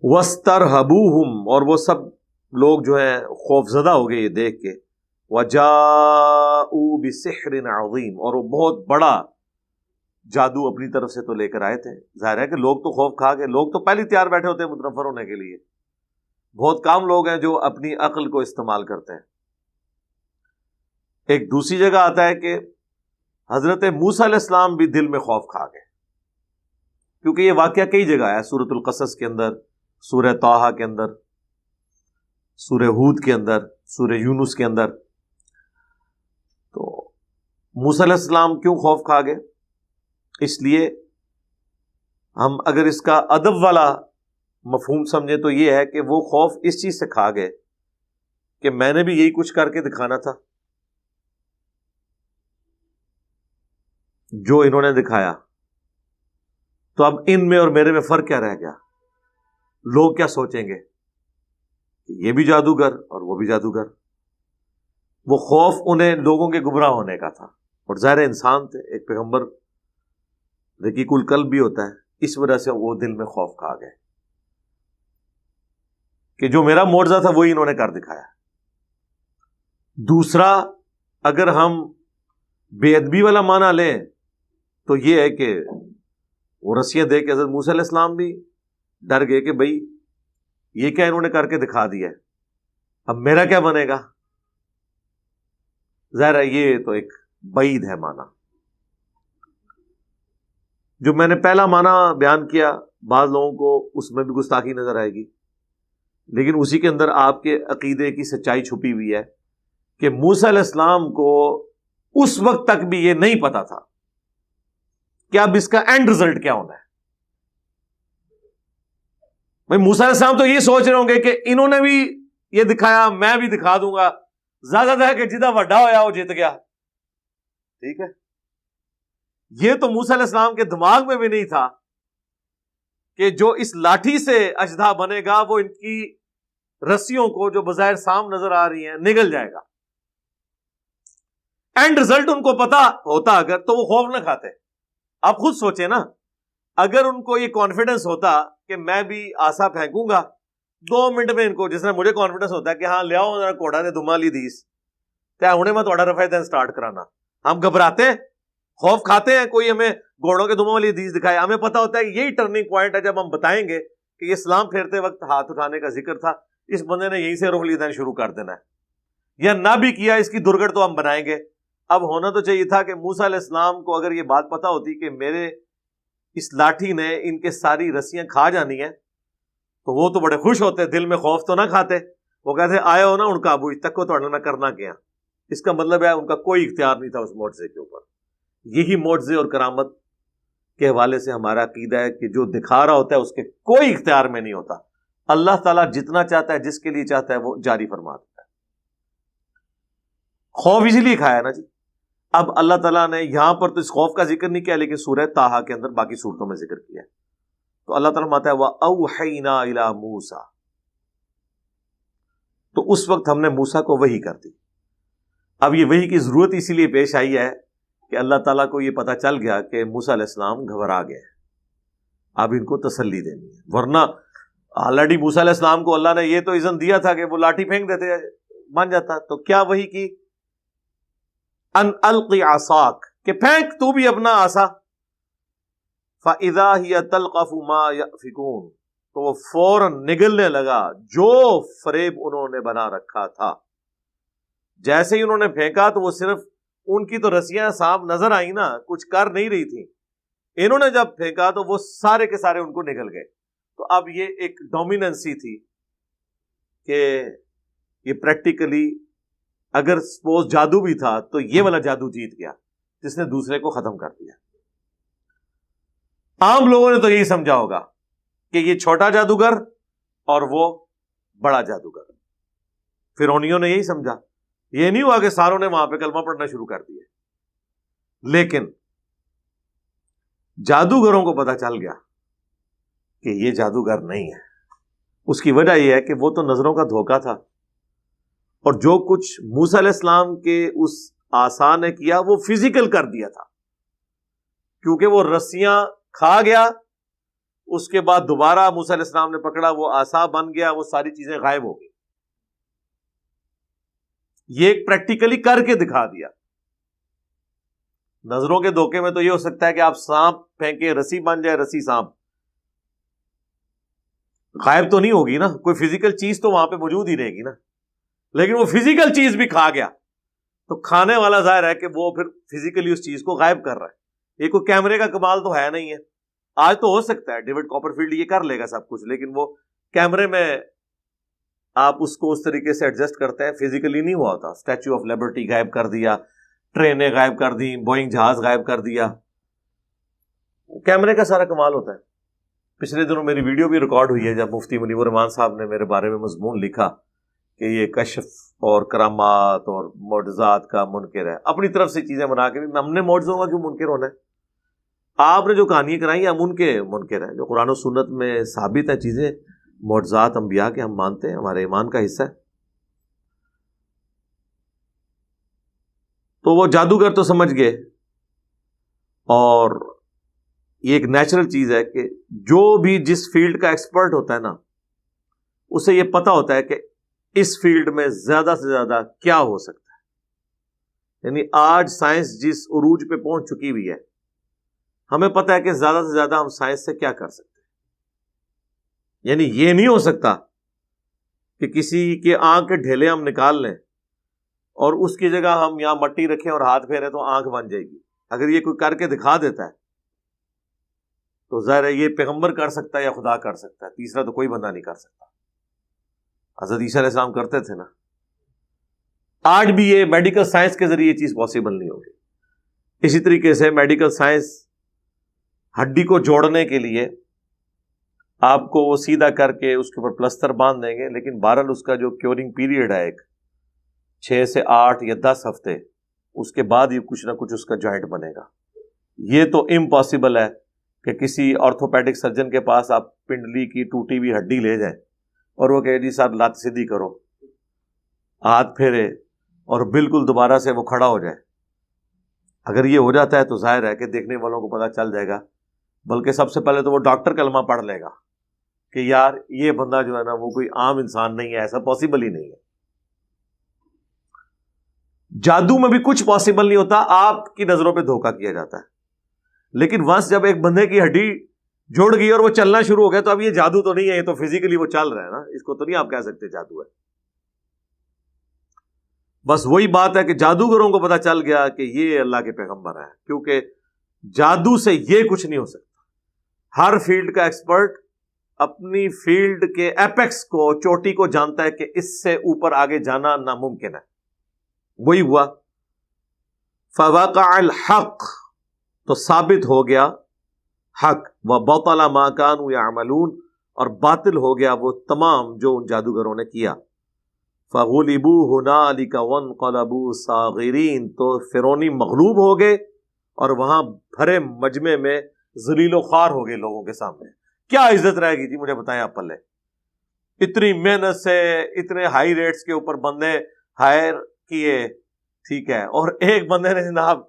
وَاسْتَرْهَبُوهُمْ، اور وہ سب لوگ جو ہیں خوف زدہ ہو گئے یہ دیکھ کے. وَجَاءُوا بِسِحْرٍ عَظِيمٍ، اور وہ بہت بڑا جادو اپنی طرف سے تو لے کر آئے تھے. ظاہر ہے کہ لوگ تو خوف کھا گئے، لوگ تو پہلے تیار بیٹھے ہوتے ہیں متنفر ہونے کے لیے. بہت کم لوگ ہیں جو اپنی عقل کو استعمال کرتے ہیں. ایک دوسری جگہ آتا ہے کہ حضرت موسیٰ علیہ السلام بھی دل میں خوف کھا گئے، کیونکہ یہ واقعہ کئی جگہ ہے، سورۃ القصص کے اندر، سورہ طٰہٰ کے اندر، سورہ ہود کے اندر، سورہ یونس کے اندر. تو موسیٰ علیہ السلام کیوں خوف کھا گئے؟ اس لیے ہم اگر اس کا ادب والا مفہوم سمجھیں تو یہ ہے کہ وہ خوف اس چیز سے کھا گئے کہ میں نے بھی یہی کچھ کر کے دکھانا تھا جو انہوں نے دکھایا، تو اب ان میں اور میرے میں فرق کیا رہ گیا؟ لوگ کیا سوچیں گے کہ یہ بھی جادوگر اور وہ بھی جادوگر. وہ خوف انہیں لوگوں کے گمراہ ہونے کا تھا، اور ظاہر انسان تھے، ایک پیغمبر رقیق القلب بھی ہوتا ہے، اس وجہ سے وہ دل میں خوف کھا گئے کہ جو میرا معجزہ تھا وہی انہوں نے کر دکھایا. دوسرا، اگر ہم بے ادبی والا معنی لیں تو یہ ہے کہ وہ رسیاں دے کے حضرت موسیٰ علیہ السلام بھی ڈر گئے کہ بھئی یہ کیا انہوں نے کر کے دکھا دیا ہے، اب میرا کیا بنے گا. ظاہر ہے یہ تو ایک بعید ہے معنی. جو میں نے پہلا معنی بیان کیا بعض لوگوں کو اس میں بھی گستاخی نظر آئے گی، لیکن اسی کے اندر آپ کے عقیدے کی سچائی چھپی ہوئی ہے کہ موسیٰ علیہ السلام کو اس وقت تک بھی یہ نہیں پتا تھا کہ اب اس کا اینڈ رزلٹ کیا ہونا ہے. بھائی موسیٰ علیہ السلام تو یہ سوچ رہے ہوں گے کہ انہوں نے بھی یہ دکھایا، میں بھی دکھا دوں گا، زیادہ ہے کہ جدہ وڈا ہویا وہ جیت گیا. ٹھیک ہے، یہ تو موسیٰ علیہ السلام کے دماغ میں بھی نہیں تھا کہ جو اس لاٹھی سے اژدھا بنے گا وہ ان کی رسیوں کو جو بظاہر سام نظر آ رہی ہیں نگل جائے گا. اینڈ رزلٹ ان کو پتا ہوتا اگر تو وہ خوف نہ کھاتے. آپ خود سوچیں نا، اگر ان کو یہ کانفیڈنس ہوتا کہ میں بھی آسا پھینکوں گا 2 منٹ میں، ان کو جس طرح مجھے کانفیڈنس ہوتا ہے کہ ہاں لیاؤ ذرا کوڑا نے دھما لی دیس تے ہنے میں تھوڑا رفع دین سٹارٹ کرانا، ہم گھبراتے ہیں، خوف کھاتے ہیں کوئی ہمیں گھوڑوں کے دھما والی حدیث دکھائے. ہمیں پتا ہوتا ہے کہ یہی ٹرننگ پوائنٹ ہے جب ہم بتائیں گے کہ یہ سلام پھیرتے وقت ہاتھ اٹھانے کا ذکر تھا، اس بندے نے یہیں سے رخ لینا شروع کر دینا ہے، یا نہ بھی کیا اس کی درگڑ تو ہم بنائیں گے. اب ہونا تو چاہیے تھا کہ موسیٰ علیہ السلام کو اگر یہ بات پتا ہوتی کہ میرے اس لاٹھی نے ان کے ساری رسیاں کھا جانی ہیں تو وہ تو بڑے خوش ہوتے، دل میں خوف تو نہ کھاتے. وہ کہتے آئے ہو نا ان کا ابو تک کو تو میں کرنا کیا. اس کا مطلب ہے ان کا کوئی اختیار نہیں تھا اس معجزے کے اوپر. یہی معجزے اور کرامت کے حوالے سے ہمارا عقیدہ ہے کہ جو دکھا رہا ہوتا ہے اس کے کوئی اختیار میں نہیں ہوتا. اللہ تعالیٰ جتنا چاہتا ہے، جس کے لیے چاہتا ہے وہ جاری فرما دیتا ہے. خوف اسی لیے کھایا نا جی. اب اللہ تعالیٰ نے یہاں پر تو اس خوف کا ذکر نہیں کیا، لیکن سورہ طٰہٰ کے اندر باقی سورتوں میں ذکر کیا ہے. تو اللہ تعالیٰ فرماتا ہے وَأَوْحَيْنَا إِلَىٰ مُوسَىٰ، تو اس وقت ہم نے موسیٰ کو وحی کر دی. اب یہ وحی کی ضرورت اسی لیے پیش آئی ہے کہ اللہ تعالیٰ کو یہ پتا چل گیا کہ موسیٰ علیہ السلام گھبرا گئے، اب ان کو تسلی دینی ہے. ورنہ آلریڈی موسیٰ علیہ السلام کو اللہ نے یہ تو اذن دیا تھا کہ وہ لاٹھی پھینک دیتے بن جاتا. تو کیا وحی کی؟ ان القی عصاک، کہ پھینک تو بھی اپنا عصا. فاذا هي تلقف ما يأفكون، تو وہ فوراً نگلنے لگا جو فریب انہوں نے بنا رکھا تھا. جیسے ہی انہوں نے پھینکا تو وہ صرف ان کی تو رسیاں صاف نظر آئی نا، کچھ کر نہیں رہی تھی. انہوں نے جب پھینکا تو وہ سارے کے سارے ان کو نکل گئے. تو اب یہ ایک ڈومیننسی تھی کہ یہ پریکٹیکلی اگر سپوز جادو بھی تھا تو یہ والا جادو جیت گیا جس نے دوسرے کو ختم کر دیا. عام لوگوں نے تو یہی سمجھا ہوگا کہ یہ چھوٹا جادوگر اور وہ بڑا جادوگر. فرعونیوں نے یہی سمجھا. یہ نہیں ہوا کہ ساروں نے وہاں پہ کلمہ پڑھنا شروع کر دیا. لیکن جادوگروں کو پتا چل گیا کہ یہ جادوگر نہیں ہے. اس کی وجہ یہ ہے کہ وہ تو نظروں کا دھوکہ تھا، اور جو کچھ موسیٰ علیہ السلام کے اس عصا نے کیا وہ فزیکل کر دیا تھا، کیونکہ وہ رسیاں کھا گیا. اس کے بعد دوبارہ موسیٰ علیہ السلام نے پکڑا، وہ عصا بن گیا، وہ ساری چیزیں غائب ہو گئی. یہ ایک پریکٹیکلی کر کے دکھا دیا. نظروں کے دھوکے میں تو یہ ہو سکتا ہے کہ آپ سانپ پھینکے، رسی بن جائے، رسی سانپ غائب تو نہیں ہوگی نا، کوئی فزیکل چیز تو وہاں پہ موجود ہی رہے گی نا. لیکن وہ فزیکل چیز بھی کھا گیا تو کھانے والا ظاہر ہے کہ وہ پھر فزیکلی اس چیز کو غائب کر رہا ہے. یہ کوئی کیمرے کا کمال تو ہے نہیں ہے. آج تو ہو سکتا ہے ڈیوڈ کاپرفیلڈ یہ کر لے گا سب کچھ، لیکن وہ کیمرے میں آپ اس کو اس طریقے سے ایڈجسٹ کرتے ہیں، فزیکلی نہیں ہوا ہوتا. اسٹیچو آف لبرٹی غائب کر دیا، ٹرینیں غائب کر دی، بوئنگ جہاز غائب کر دیا. کیمرے کا سارا کمال ہوتا ہے. پچھلے دنوں میری ویڈیو بھی ریکارڈ ہوئی ہے جب مفتی منیب الرحمان صاحب نے میرے بارے میں مضمون لکھا کہ یہ کشف اور کرامات اور معجزات کا منکر ہے. اپنی طرف سے چیزیں بنا کے بھی ہم نے معجزوں کا کیوں منکر ہونا ہے؟ آپ نے جو کہانیاں کرائی ہم ان کے منکر ہیں. جو قرآن و سنت میں ثابت ہیں چیزیں، معجزات انبیاء کے، ہم مانتے ہیں، ہمارے ایمان کا حصہ ہے. تو وہ جادوگر تو سمجھ گئے، اور یہ ایک نیچرل چیز ہے کہ جو بھی جس فیلڈ کا ایکسپرٹ ہوتا ہے نا، اسے یہ پتا ہوتا ہے کہ اس فیلڈ میں زیادہ سے زیادہ کیا ہو سکتا ہے. یعنی آج سائنس جس عروج پہ پہنچ چکی ہوئی ہے، ہمیں پتا ہے کہ زیادہ سے زیادہ ہم سائنس سے کیا کر سکتے ہیں. یعنی یہ نہیں ہو سکتا کہ کسی کے آنکھ کے ڈھیلے ہم نکال لیں اور اس کی جگہ ہم یہاں مٹی رکھیں اور ہاتھ پھیریں تو آنکھ بن جائے گی. اگر یہ کوئی کر کے دکھا دیتا ہے تو ظاہر ہے یہ پیغمبر کر سکتا ہے یا خدا کر سکتا ہے، تیسرا تو کوئی بندہ نہیں کر سکتا. حضرت عیسیٰ علیہ السلام کرتے تھے نا. آج بھی یہ میڈیکل سائنس کے ذریعے یہ چیز پاسبل نہیں ہوگی. اسی طریقے سے میڈیکل سائنس ہڈی کو جوڑنے کے لیے آپ کو وہ سیدھا کر کے اس کے اوپر پلستر باندھ دیں گے، لیکن بہرحال اس کا جو کیورنگ پیریڈ ہے ایک 6 سے 8 یا 10 ہفتے، اس کے بعد ہی کچھ نہ کچھ اس کا جوائنٹ بنے گا. یہ تو امپاسبل ہے کہ کسی آرتھوپیڈک سرجن کے پاس آپ پنڈلی کی ٹوٹی ہوئی ہڈی لے جائیں اور وہ کہے جی صاحب لات سیدھی کرو، ہاتھ پھیرے اور بالکل دوبارہ سے وہ کھڑا ہو جائے. اگر یہ ہو جاتا ہے تو ظاہر ہے کہ دیکھنے والوں کو پتہ چل جائے گا، بلکہ سب سے پہلے تو وہ ڈاکٹر کلمہ پڑھ لے گا کہ یار یہ بندہ جو ہے نا وہ کوئی عام انسان نہیں ہے، ایسا پاسبل ہی نہیں ہے. جادو میں بھی کچھ پاسبل نہیں ہوتا، آپ کی نظروں پہ دھوکہ کیا جاتا ہے. لیکن ونس جب ایک بندے کی ہڈی جوڑ گئی اور وہ چلنا شروع ہو گیا تو اب یہ جادو تو نہیں ہے، یہ تو فزیکلی وہ چل رہا ہے نا، اس کو تو نہیں آپ کہہ سکتے جادو ہے. بس وہی بات ہے کہ جادوگروں کو پتا چل گیا کہ یہ اللہ کے پیغمبر ہیں، کیونکہ جادو سے یہ کچھ نہیں ہو سکتا. ہر فیلڈ کا ایکسپرٹ اپنی فیلڈ کے ایپیکس کو، چوٹی کو جانتا ہے کہ اس سے اوپر آگے جانا ناممکن ہے. وہی ہوا. فوقع الحق، تو ثابت ہو گیا حق، وبطل ما كانوا يعملون، اور باطل ہو گیا وہ تمام جو ان جادوگروں نے کیا. فغلبوا هنالك وانقلبوا صاغرین، تو فرعونی مغلوب ہو گئے اور وہاں بھرے مجمع میں ذلیل و خوار ہو گئے لوگوں کے سامنے. کیا عزت رہے گی جی مجھے بتائیں آپ پلے؟ اتنی محنت سے اتنے ہائی ریٹس کے اوپر بندے ہائر کیے، ٹھیک ہے، اور ایک بندے نے جناب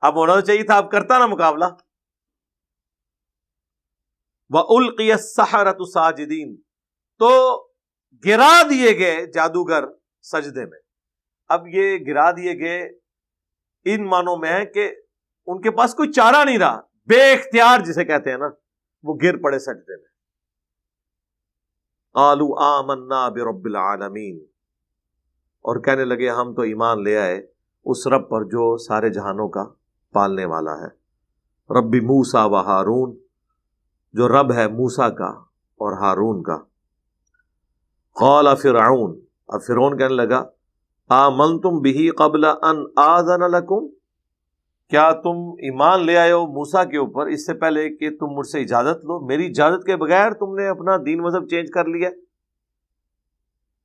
اب ہونا تو چاہیے تھا، اب کرتا نا مقابلہ. وَأُلْقِيَ السَّحَرَةُ سَاجِدِينَ، تو گرا دیے گئے جادوگر سجدے میں. اب یہ گرا دیے گئے ان معنوں میں ہے کہ ان کے پاس کوئی چارہ نہیں رہا، بے اختیار جسے کہتے ہیں نا، وہ گر پڑے سجدے میں. قَالُوا آمَنَّا بِرَبِّ الْعَالَمِينَ، اور کہنے لگے ہم تو ایمان لے آئے اس رب پر جو سارے جہانوں کا پالنے والا ہے. رب موسیٰ و ہارون، جو رب ہے موسیٰ کا اور ہارون کا. قال فرعون، اب فرعون کہنے لگا آمنتم بہ قبل ان آذن لکم، کیا تم ایمان لے آئے ہو موسیٰ کے اوپر اس سے پہلے کہ تم مجھ سے اجازت لو؟ میری اجازت کے بغیر تم نے اپنا دین مذہب چینج کر لیا.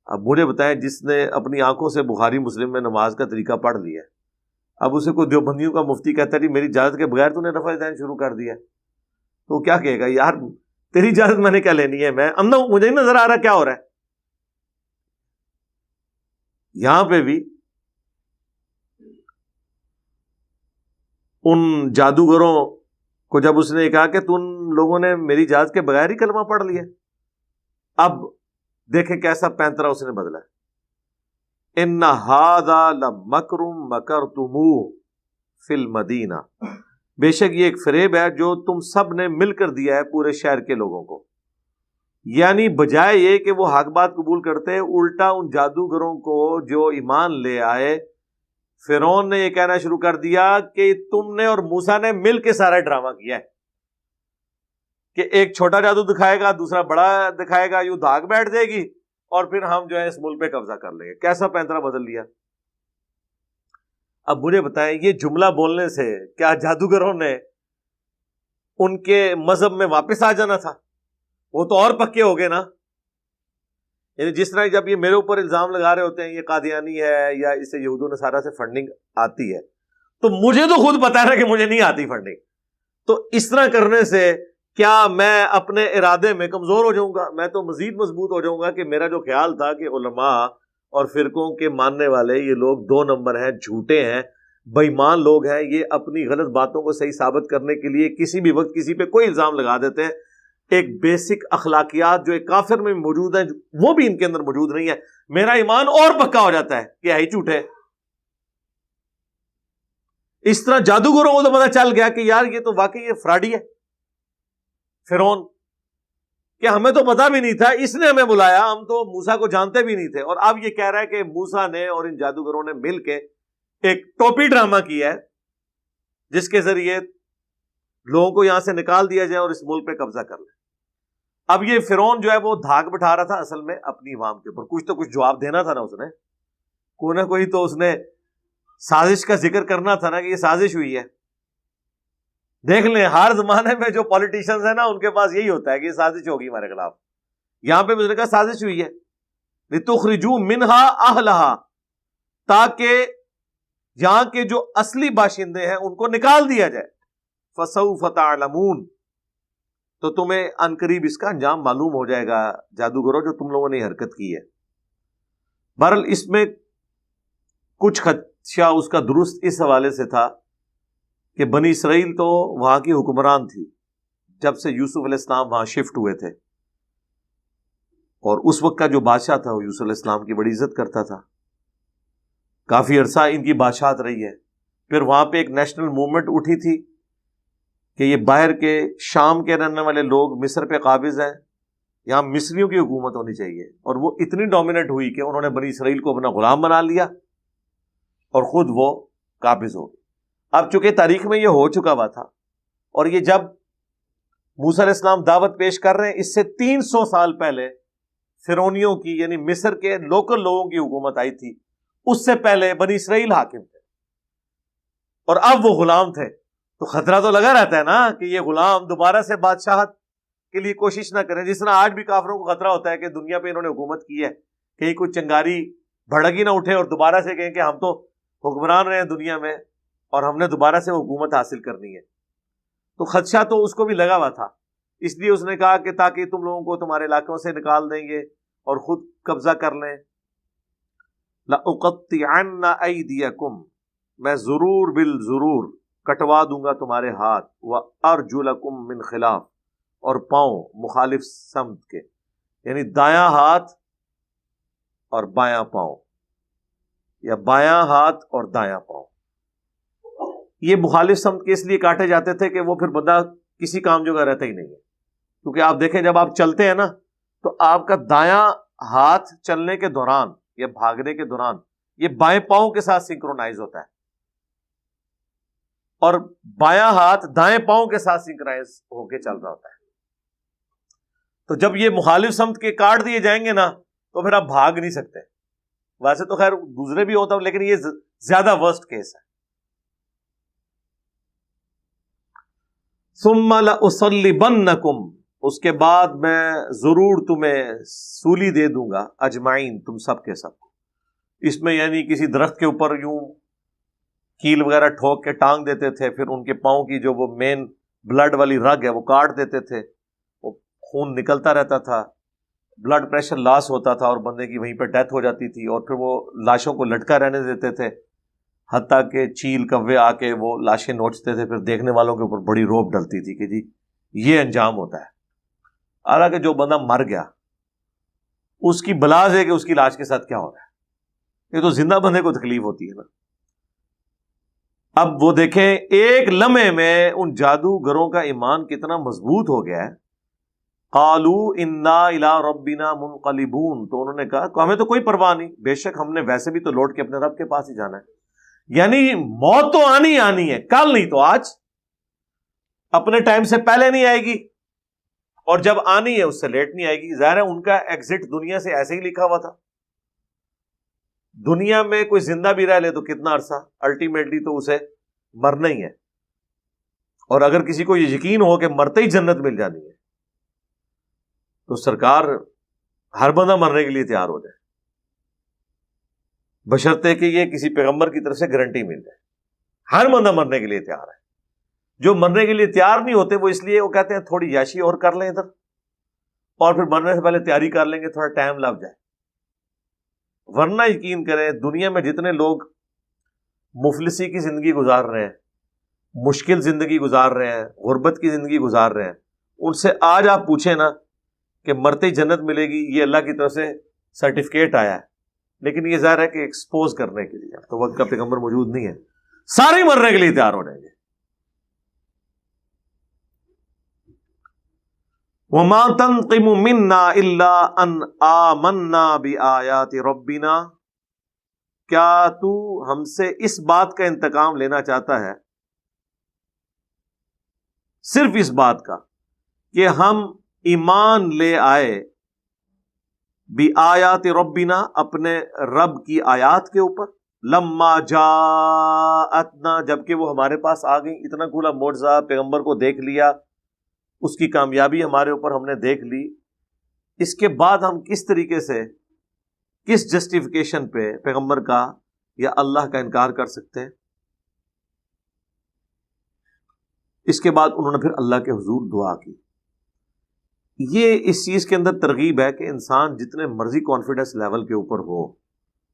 اب مجھے بتائیں، جس نے اپنی آنکھوں سے بخاری مسلم میں نماز کا طریقہ پڑھ لیا، اب اسے کوئی دیوبندیوں کا مفتی کہتا ہے جی میری اجازت کے بغیر تو نے رفع دین شروع کر دیا، تو کیا کہے گا؟ یار تیری اجازت میں نے کیا لینی ہے، میں اندھا ہوں، مجھے نہیں نظر آ رہا کیا ہو رہا ہے. یہاں پہ بھی ان جادوگروں کو جب اس نے کہا کہ تم لوگوں نے میری اجازت کے بغیر ہی کلمہ پڑھ لیا، اب دیکھیں کیسا پینترا اس نے بدلا. ان ھذا لمکر مکرتموہ فی المدینہ، بے شک یہ ایک فریب ہے جو تم سب نے مل کر دیا ہے پورے شہر کے لوگوں کو. یعنی بجائے یہ کہ وہ حق بات قبول کرتے، الٹا ان جادوگروں کو جو ایمان لے آئے، فرعون نے یہ کہنا شروع کر دیا کہ تم نے اور موسیٰ نے مل کے سارا ڈرامہ کیا ہے کہ ایک چھوٹا جادو دکھائے گا، دوسرا بڑا دکھائے گا، یوں دھاگ بیٹھ جائے گی اور پھر ہم جو ہے اس ملک پہ قبضہ کر لیں گے. کیسا پینترا بدل لیا. اب مجھے بتائیں یہ جملہ بولنے سے کیا جادوگروں نے ان کے مذہب میں واپس آ جانا تھا؟ وہ تو اور پکے ہو گئے نا. یعنی جس طرح جب یہ میرے اوپر الزام لگا رہے ہوتے ہیں یہ قادیانی ہے یا اس سے یہود و نصارہ سے فنڈنگ آتی ہے، تو مجھے تو خود پتا ہے کہ مجھے نہیں آتی فنڈنگ. تو اس طرح کرنے سے کیا میں اپنے ارادے میں کمزور ہو جاؤں گا؟ میں تو مزید مضبوط ہو جاؤں گا کہ میرا جو خیال تھا کہ علماء اور فرقوں کے ماننے والے یہ لوگ 2 نمبر ہیں، جھوٹے ہیں، بے ایمان لوگ ہیں، یہ اپنی غلط باتوں کو صحیح ثابت کرنے کے لیے کسی بھی وقت کسی پہ کوئی الزام لگا دیتے ہیں. ایک بیسک اخلاقیات جو ایک کافر میں موجود ہیں وہ بھی ان کے اندر موجود نہیں ہے. میرا ایمان اور پکا ہو جاتا ہے کہ ہے جھوٹے. اس طرح جادوگروں کو تو پتا چل گیا کہ یار یہ تو واقعی یہ فراڈی ہے فرعون، کہ ہمیں تو پتا بھی نہیں تھا، اس نے ہمیں بلایا، ہم تو موسیٰ کو جانتے بھی نہیں تھے. اور اب یہ کہہ رہا ہے کہ موسیٰ نے اور ان جادوگروں نے مل کے ایک ٹوپی ڈرامہ کیا ہے جس کے ذریعے لوگوں کو یہاں سے نکال دیا جائے اور اس ملک پہ قبضہ کر لیں. اب یہ فرعون جو ہے وہ دھاک بٹھا رہا تھا اصل میں اپنی عوام کے اوپر، کچھ تو کچھ جواب دینا تھا نا، اس نے کوئی نہ کوئی تو اس نے سازش کا ذکر کرنا تھا نا کہ یہ سازش ہوئی ہے. دیکھ لیں ہر زمانے میں جو پولیٹیشنز ہیں نا ان کے پاس یہی ہوتا ہے کہ یہ سازش ہوگی ہمارے خلاف. یہاں پہ اس نے کہا سازش ہوئی ہے لِتُخْرِجُوا مِنْهَا أَهْلَهَا، تاکہ یہاں کے جو اصلی باشندے ہیں ان کو نکال دیا جائے. فَسَوْفَ تَعْلَمُونَ، تو تمہیں عنقریب اس کا انجام معلوم ہو جائے گا جادوگروں جو تم لوگوں نے حرکت کی ہے. بہرحال اس میں کچھ خدشہ اس کا درست اس حوالے سے تھا کہ بنی اسرائیل تو وہاں کی حکمران تھی جب سے یوسف علیہ السلام وہاں شفٹ ہوئے تھے، اور اس وقت کا جو بادشاہ تھا وہ یوسف علیہ السلام کی بڑی عزت کرتا تھا. کافی عرصہ ان کی بادشاہت رہی ہے. پھر وہاں پہ ایک نیشنل موومنٹ اٹھی تھی کہ یہ باہر کے شام کے رہنے والے لوگ مصر پہ قابض ہیں، یہاں مصریوں کی حکومت ہونی چاہیے. اور وہ اتنی ڈومیننٹ ہوئی کہ انہوں نے بنی اسرائیل کو اپنا غلام بنا لیا اور خود وہ قابض ہو گئے. اب چونکہ تاریخ میں یہ ہو چکا ہوا تھا، اور یہ جب موسیٰ علیہ السلام دعوت پیش کر رہے ہیں اس سے 300 سال پہلے فرعونیوں کی یعنی مصر کے لوکل لوگوں کی حکومت آئی تھی، اس سے پہلے بنی اسرائیل حاکم تھے اور اب وہ غلام تھے. تو خطرہ تو لگا رہتا ہے نا کہ یہ غلام دوبارہ سے بادشاہت کے لیے کوشش نہ کریں، جس طرح آج بھی کافروں کو خطرہ ہوتا ہے کہ دنیا پہ انہوں نے حکومت کی ہے، کہیں کوئی چنگاری بھڑک ہی نہ اٹھے اور دوبارہ سے کہیں کہ ہم تو حکمران رہے ہیں دنیا میں اور ہم نے دوبارہ سے حکومت حاصل کرنی ہے. تو خدشہ تو اس کو بھی لگا ہوا تھا، اس لیے اس نے کہا کہ تاکہ تم لوگوں کو تمہارے علاقوں سے نکال دیں گے اور خود قبضہ کر لیں. لَأُقَطِّعَنَّ أَيْدِيَكُمْ، میں ضرور بالضرور کٹوا دوں گا تمہارے ہاتھ، وَأَرْجُلَكُمْ مِنْ خِلَافٍ، اور پاؤں مخالف سمت کے، یعنی دایاں ہاتھ اور بایاں پاؤں، یا بایاں ہاتھ اور دایاں پاؤں. یہ مخالف سمت کے اس لیے کاٹے جاتے تھے کہ وہ پھر بندہ کسی کام جگہ رہتا ہی نہیں ہے. کیونکہ آپ دیکھیں جب آپ چلتے ہیں نا تو آپ کا دایاں ہاتھ چلنے کے دوران یا بھاگنے کے دوران یہ بائیں پاؤں کے ساتھ سنکرونائز ہوتا ہے. اور بایاں ہاتھ دائیں پاؤں کے ساتھ سنکرائز ہو کے چل رہا ہوتا ہے. تو جب یہ مخالف سمت کے کاٹ دیے جائیں گے نا تو پھر آپ بھاگ نہیں سکتے. ویسے تو خیر دوسرے بھی ہوتا ہوں لیکن یہ زیادہ ورسٹ کیس ہے. ثم لأصلبنکم، اس کے بعد میں ضرور تمہیں سولی دے دوں گا، اجمعین، تم سب کے سب کو. اس میں یعنی کسی درخت کے اوپر یوں کیل وغیرہ ٹھوک کے ٹانگ دیتے تھے، پھر ان کے پاؤں کی جو وہ مین بلڈ والی رگ ہے وہ کاٹ دیتے تھے، وہ خون نکلتا رہتا تھا، بلڈ پریشر لاس ہوتا تھا اور بندے کی وہیں پہ ڈیتھ ہو جاتی تھی. اور پھر وہ لاشوں کو لٹکا رہنے دیتے تھے حتیٰ کہ چیل کوے آ کے وہ لاشیں نوچتے تھے. پھر دیکھنے والوں کے اوپر بڑی روب ڈلتی تھی کہ جی یہ انجام ہوتا ہے. حالانکہ جو بندہ مر گیا اس کی بلاز ہے کہ اس کی لاش کے ساتھ کیا ہو رہا ہے، یہ تو زندہ بندے کو تکلیف ہوتی ہے نا. اب وہ دیکھیں ایک لمحے میں ان جادوگروں کا ایمان کتنا مضبوط ہو گیا ہے. قالوا انا الی ربنا منقلبون، تو انہوں نے کہا کہ ہمیں تو کوئی پرواہ نہیں، بے شک ہم نے ویسے بھی تو لوٹ کے اپنے رب کے پاس ہی جانا ہے. یعنی موت تو آنی ہے، کل نہیں تو آج، اپنے ٹائم سے پہلے نہیں آئے گی، اور جب آنی ہے اس سے لیٹ نہیں آئے گی. ظاہر ہے ان کا ایگزٹ دنیا سے ایسے ہی لکھا ہوا تھا. دنیا میں کوئی زندہ بھی رہ لے تو کتنا عرصہ، الٹیمیٹلی تو اسے مرنا ہی ہے. اور اگر کسی کو یہ یقین ہو کہ مرتے ہی جنت مل جانی ہے تو سرکار ہر بندہ مرنے کے لیے تیار ہو جائے، بشرطے کہ یہ کسی پیغمبر کی طرف سے گارنٹی مل جائے. ہر بندہ مرنے کے لیے تیار ہے. جو مرنے کے لیے تیار نہیں ہوتے وہ اس لیے وہ کہتے ہیں تھوڑی یاشی اور کر لیں ادھر، اور پھر مرنے سے پہلے تیاری کر لیں گے تھوڑا ٹائم لگ جائے. ورنہ یقین کریں دنیا میں جتنے لوگ مفلسی کی زندگی گزار رہے ہیں، مشکل زندگی گزار رہے ہیں، غربت کی زندگی گزار رہے ہیں، ان سے آج آپ پوچھیں نا کہ مرتے ہی جنت ملے گی، یہ اللہ کی طرف سے سرٹیفکیٹ آیا ہے، لیکن یہ ظاہر ہے کہ ایکسپوز کرنے کے لیے تو وقت کا پیغمبر موجود نہیں ہے، سارے ہی مرنے کے لیے تیار ہو جائیں گے. وَمَا تَنْقِمُ مِنَّا إِلَّا أَنْ آمَنَّا بِآيَاتِ رَبِّنَا، کیا تو ہم سے اس بات کا انتقام لینا چاہتا ہے، صرف اس بات کا کہ ہم ایمان لے آئے بِآيَاتِ رَبِّنَا، اپنے رب کی آیات کے اوپر، لَمَّا جَاءَتْنَا، جبکہ وہ ہمارے پاس آ گئی. اتنا کھلا معجزہ پیغمبر کو دیکھ لیا، اس کی کامیابی ہمارے اوپر ہم نے دیکھ لی، اس کے بعد ہم کس طریقے سے، کس جسٹیفیکیشن پہ پیغمبر کا یا اللہ کا انکار کر سکتے ہیں. اس کے بعد انہوں نے پھر اللہ کے حضور دعا کی. یہ اس چیز کے اندر ترغیب ہے کہ انسان جتنے مرضی کانفیڈنس لیول کے اوپر ہو،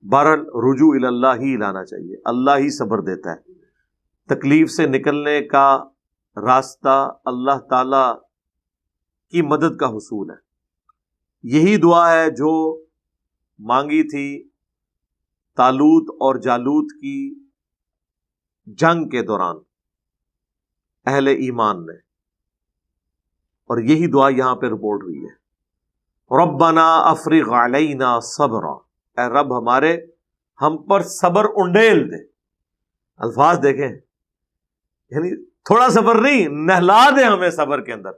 بہرحال رجوع الی اللہ ہی لانا چاہیے. اللہ ہی صبر دیتا ہے. تکلیف سے نکلنے کا راستہ اللہ تعالی کی مدد کا حصول ہے. یہی دعا ہے جو مانگی تھی طالوت اور جالوت کی جنگ کے دوران اہل ایمان نے، اور یہی دعا یہاں پہ رپورٹ ہوئی ہے. ربنا افرغ علینا صبرا، اے رب ہمارے ہم پر صبر انڈیل دے. الفاظ دیکھیں، یعنی تھوڑا صبر نہیں، نہلا دے ہمیں صبر کے اندر،